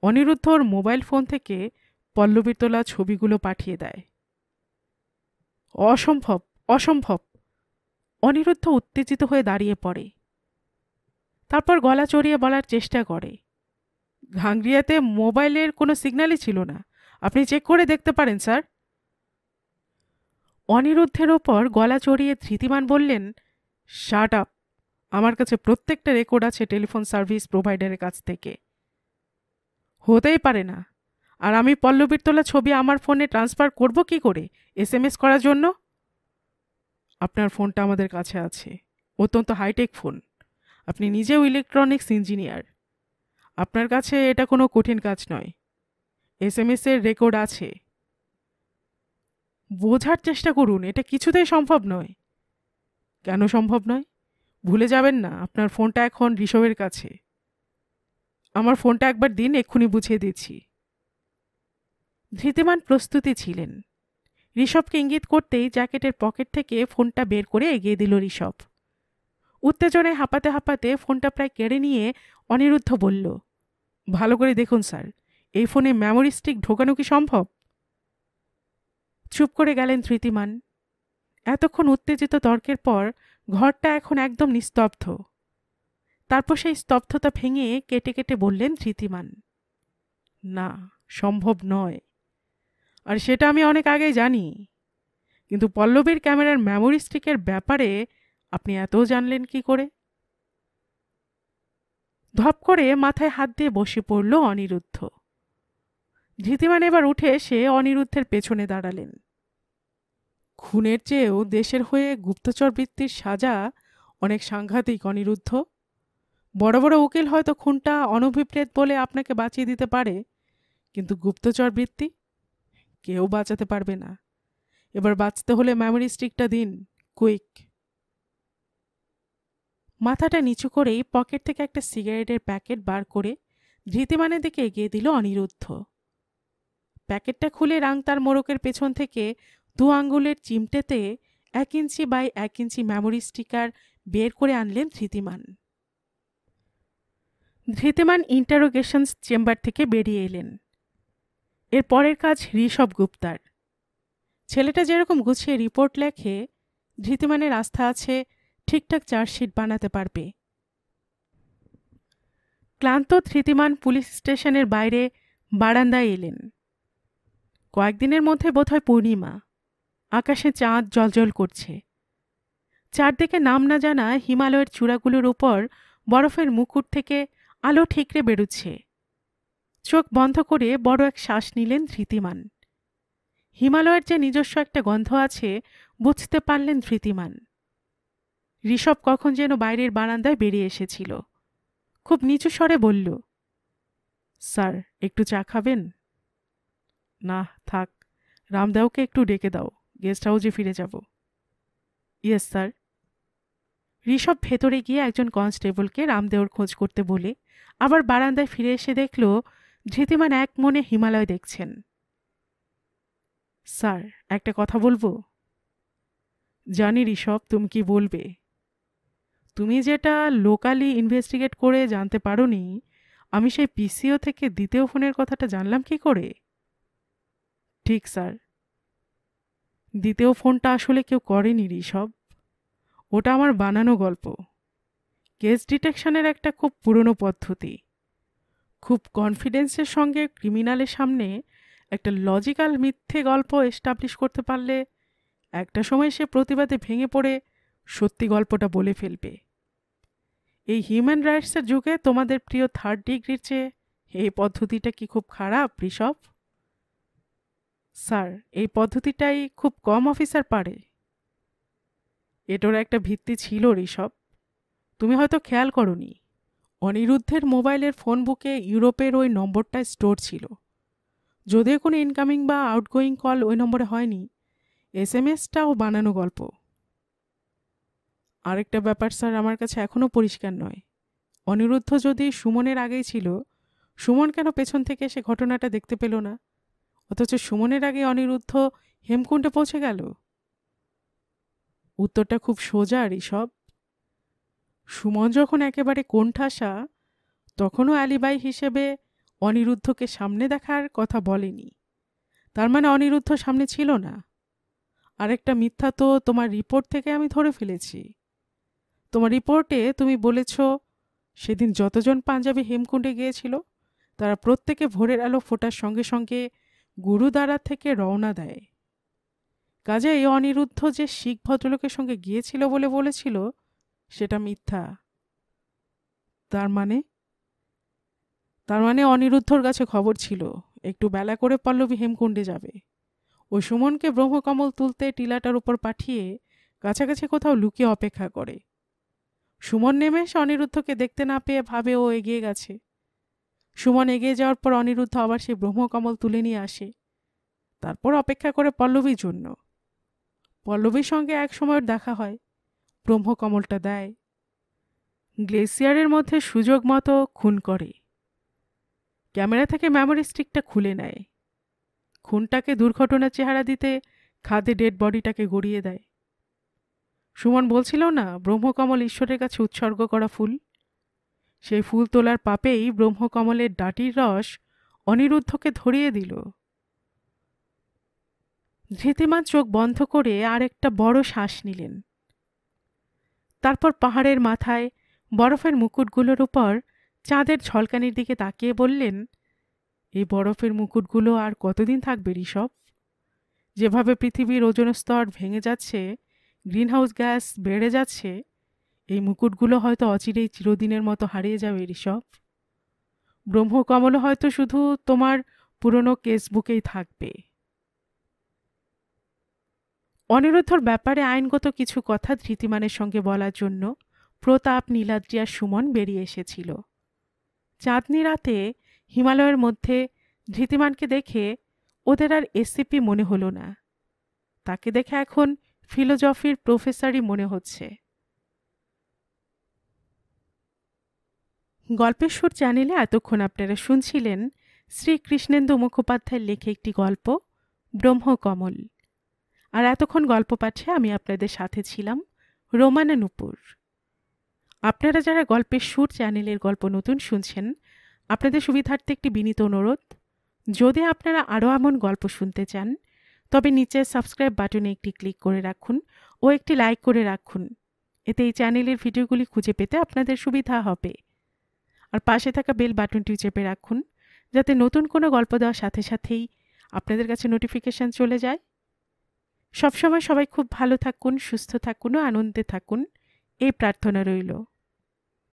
অনিরুদ্ধ ওর মোবাইল ফোন থেকে পল্লবীর তোলা ছবিগুলো পাঠিয়ে দেয়। অসম্ভব, অসম্ভব! অনিরুদ্ধ উত্তেজিত হয়ে দাঁড়িয়ে পড়ে। তারপর গলা চড়িয়ে বলার চেষ্টা করে, ঘাংরিয়াতে মোবাইলের কোনো সিগন্যালই ছিল না। আপনি চেক করে দেখতে পারেন স্যার। অনিরুদ্ধের ওপর গলা চড়িয়ে ধৃতিমান বললেন, শাট আপ! আমার কাছে প্রত্যেকটা রেকর্ড আছে টেলিফোন সার্ভিস প্রোভাইডারের কাছ থেকে। হতেই পারে না। আর আমি পল্লবীর তোলা ছবি আমার ফোনে ট্রান্সফার করব কি করে এসএমএস করার জন্য? আপনার ফোনটা আমাদের কাছে আছে, অত্যন্ত হাইটেক ফোন। আপনি নিজেও ইলেকট্রনিক্স ইঞ্জিনিয়ার। আপনার কাছে এটা কোনো কঠিন কাজ নয়। এসএমএস এর রেকর্ড আছে। বোঝার চেষ্টা করুন, এটা কিছুতেই সম্ভব নয়। কেন সম্ভব নয়? ভুলে যাবেন না, আপনার ফোনটা এখন ঋষভের কাছে। আমার ফোনটা একবার দিন, এক্ষুনি বুঝিয়ে দিচ্ছি। ধৃতিমান প্রস্তুতি ছিলেন। ঋষভকে ইঙ্গিত করতেই জ্যাকেটের পকেট থেকে ফোনটা বের করে এগিয়ে দিল ঋষভ। উত্তেজনায় হাঁপাতে হাঁপাতে ফোনটা প্রায় কেড়ে নিয়ে অনিরুদ্ধ বলল, ভালো করে দেখুন স্যার, এই ফোনে মেমোরি স্টিক ঢোকানো কি সম্ভব? চুপ করে গেলেন ধৃতিমান। এতক্ষণ উত্তেজিত তর্কের পর ঘরটা এখন একদম নিস্তব্ধ। তারপর সেই স্তব্ধতা ভেঙে কেটে কেটে বললেন ধৃতিমান, না, সম্ভব নয়। আর সেটা আমি অনেক আগেই জানি, কিন্তু পল্লবীর ক্যামেরার মেমোরি স্টিকের ব্যাপারে আপনি এত জানলেন কি করে? ধপ করে মাথায় হাত দিয়ে বসে পড়ল অনিরুদ্ধ। ধৃতিমান এবার উঠে এসে অনিরুদ্ধের পেছনে দাঁড়ালেন। খুনের চেয়েও দেশের হয়ে গুপ্তচর বৃত্তির সাজা অনেক সাংঘাতিক অনিরুদ্ধ। বড় বড় উকিল হয়তো খুনটা অনভিপ্রেত বলে আপনাকে বাঁচিয়ে দিতে পারে, কিন্তু গুপ্তচর বৃত্তি কেউ বাঁচাতে পারবে না। এবার বাঁচতে হলে মেমোরি স্টিকটা দিন, কুইক। মাথাটা নিচু করেই পকেট থেকে একটা সিগারেটের প্যাকেট বার করে ধৃতিমানের দিকে এগিয়ে দিল অনিরুদ্ধ। প্যাকেটটা খুলে রাংতার মোড়কের পেছন থেকে 2 আঙ্গুলের চিমটেতে 1 inch by 1 inch memory sticker বের করে আনলেন ধৃতিমান। ধৃতিমান ইন্টারোগেশন চেম্বার থেকে বেরিয়ে এলেন। এর পরের কাজ ঋষভ গুপ্তার। ছেলেটা যেরকম গুছিয়ে রিপোর্ট লেখে, ধৃতিমানের আস্থা আছে ঠিকঠাক চার্জশিট বানাতে পারবে। ক্লান্ত ধৃতিমান পুলিশ স্টেশনের বাইরে বারান্দায় এলেন। কয়েকদিনের মধ্যে বোধহয় পূর্ণিমা। আকাশে চাঁদ জ্বলজ্বল করছে। চারদিকে নাম না জানা হিমালয়ের চূড়াগুলোর উপর বরফের মুকুট থেকে আলো ঠিকরে বেরুচ্ছে। চোখ বন্ধ করে বড় এক শ্বাস নিলেন ধৃতিমান। হিমালয়ের যে নিজস্ব একটা গন্ধ আছে বুঝতে পারলেন ধৃতিমান। ঋষভ কখন যেন বাইরের বারান্দায় বেরিয়ে এসেছিল। খুব নিচু স্বরে বলল, স্যার, একটু চা খাবেন? না থাক, রামদেওকে একটু ডেকে দাও, গেস্ট হাউসে ফিরে যাব। Yes sir. ঋষভ ভেতরে গিয়ে একজন কনস্টেবলকে রামদেওর খোঁজ করতে বলে আবার বারান্দায় ফিরে এসে দেখল ধৃতিমান এক মনে হিমালয় দেখছেন। স্যার, একটা কথা বলবো? জানি ঋষভ, তুমি কি বলবে। তুমি যেটা লোকালি ইনভেস্টিগেট করে জানতে পারোনি, আমি সেই পিসিও থেকে দ্বিতীয় ফোনের কথাটা জানলাম কি করে? ঠিক স্যার, দ্বিতীয় ফোনটা আসলে কেউ করেনি ঋষভ, ওটা আমার বানানো গল্প। কেস ডিটেকশনের একটা খুব পুরনো পদ্ধতি। খুব কনফিডেন্সের সঙ্গে ক্রিমিনালের সামনে একটা লজিক্যাল মিথ্যে গল্প এস্টাবলিশ করতে পারলে একটা সময় সে প্রতিবাদে ভেঙে পড়ে সত্যি গল্পটা বলে ফেলবে। এই হিউম্যান রাইটসের যুগে তোমাদের প্রিয় 3rd ডিগ্রির চেয়ে এই পদ্ধতিটা কি খুব খারাপ ঋষভ? স্যার, এই পদ্ধতিটাই খুব কম অফিসার পারে। এটার একটা ভিত্তি ছিল ঋষভ, তুমি হয়তো খেয়াল করনি। অনিরুদ্ধের মোবাইলের ফোন বুকে ইউরোপের ওই নম্বরটা স্টোর ছিল। যদিও কোনো ইনকামিং বা আউটগোয়িং কল ওই নম্বরে হয়নি, এসএমএসটাও বানানো গল্প। আরেকটা ব্যাপার স্যার আমার কাছে এখনও পরিষ্কার নয়, অনিরুদ্ধ যদি সুমনের আগেই ছিল, সুমন কেন পেছন থেকে সে ঘটনাটা দেখতে পেল না, অথচ সুমনের আগে অনিরুদ্ধ হেমকুণ্ডে পৌঁছে গেল? উত্তরটা খুব সোজা ঋষভ। সুমন যখন একেবারে কোণঠাসা, তখনও অ্যালিবাই হিসেবে অনিরুদ্ধকে সামনে দেখার কথা বলেনি। তার মানে অনিরুদ্ধ সামনে ছিল না। আরেকটা মিথ্যা তো তোমার রিপোর্ট থেকে আমি ধরে ফেলেছি। তোমার রিপোর্টে তুমি বলেছ সেদিন যতজন পাঞ্জাবি হেমকুণ্ডে গিয়েছিল তারা প্রত্যেকে ভোরের আলো ফোটার সঙ্গে সঙ্গে গুরুদ্বারা থেকে রওনা দেয়। কাজেই অনিরুদ্ধ যে শিখ ভদ্রলোকের সঙ্গে গিয়েছিল বলে বলেছিল সেটা মিথ্যা। তার মানে অনিরুদ্ধর কাছে খবর ছিল একটু বেলা করে পল্লবী হেমকুণ্ডে যাবে। ওই সুমনকে ব্রহ্মকমল তুলতে টিলাটার উপর পাঠিয়ে কাছাকাছি কোথাও লুকিয়ে অপেক্ষা করে। সুমন নেমে এসে অনিরুদ্ধকে দেখতে না পেয়ে ভাবে ও এগিয়ে গেছে। সুমন এগিয়ে যাওয়ার পর অনিরুদ্ধ আবার সেই ব্রহ্মকমল তুলে নিয়ে আসে। তারপর অপেক্ষা করে পল্লবীর জন্য। পল্লবীর সঙ্গে এক সময়ের দেখা হয়, ব্রহ্মকমলটা দেয়। গ্লেসিয়ারের মধ্যে সুযোগ মতো খুন করে। ক্যামেরা থেকে মেমোরি স্টিকটা খুলে নেয়, খুনটাকে দুর্ঘটনার চেহারা দিতে খাদে ডেড বডিটাকে গড়িয়ে দেয়। সুমন বলছিল না ব্রহ্মকমল ঈশ্বরের কাছে উৎসর্গ করা ফুল, সেই ফুল তোলার পাপেই ব্রহ্মকমলের ডাটির রস অনিরুদ্ধকে ধরিয়ে দিল। ধৃতিমান চোখ বন্ধ করে আর একটা বড় শ্বাস নিলেন। তারপর পাহাড়ের মাথায় বরফের মুকুটগুলোর উপর চাঁদের ঝলকানির দিকে তাকিয়ে বললেন, এই বরফের মুকুটগুলো আর কতদিন থাকবে ঋষভ? যেভাবে পৃথিবীর ওজোন স্তর ভেঙে যাচ্ছে, গ্রিনহাউস গ্যাস বেড়ে যাচ্ছে, এই মুকুটগুলো হয়তো অচিরেই চিরদিনের মতো হারিয়ে যাবে ঋষভ। ব্রহ্মকমলও হয়তো শুধু তোমার পুরনো কেসবুকেই থাকবে। অনিরুদ্ধর ব্যাপারে আইনগত কিছু কথা ধৃতিমানের সঙ্গে বলার জন্য প্রতাপ, নীলাদ্রি আর সুমন বেরিয়ে এসেছিল। চাঁদনি রাতে হিমালয়ের মধ্যে ধৃতিমানকে দেখে ওদের আর এসসিপি মনে হলো না, তাকে দেখে এখন ফিলোজফির প্রফেসরই মনে হচ্ছে। গল্পের সুর চ্যানেলে এতক্ষণ আপনারা শুনছিলেন শ্রী কৃষ্ণেন্দু মুখোপাধ্যায়ের লেখা একটি গল্প ব্রহ্মকমল। আর এতক্ষণ গল্প পাঠে আমি আপনাদের সাথে ছিলাম রোমানা নূপুর। আপনারা যারা গল্পের সুর চ্যানেলের গল্প নতুন শুনছেন, আপনাদের সুবিধার্থে একটি বিনীত অনুরোধ, যদি আপনারা আরও এমন গল্প শুনতে চান তবে নিচের সাবস্ক্রাইব বাটনে একটি ক্লিক করে রাখুন ও একটি লাইক করে রাখুন। এতে এই চ্যানেলের ভিডিওগুলি খুঁজে পেতে আপনাদের সুবিধা হবে। আর পাশে থাকা বেল বাটনটিও চেপে রাখুন, যাতে নতুন কোনো গল্প দেওয়ার সাথে সাথেই আপনাদের কাছে নোটিফিকেশন চলে যায়। সবসময় সবাই খুব ভালো থাকুন, সুস্থ থাকুন ও আনন্দে থাকুন, এই প্রার্থনা রইল।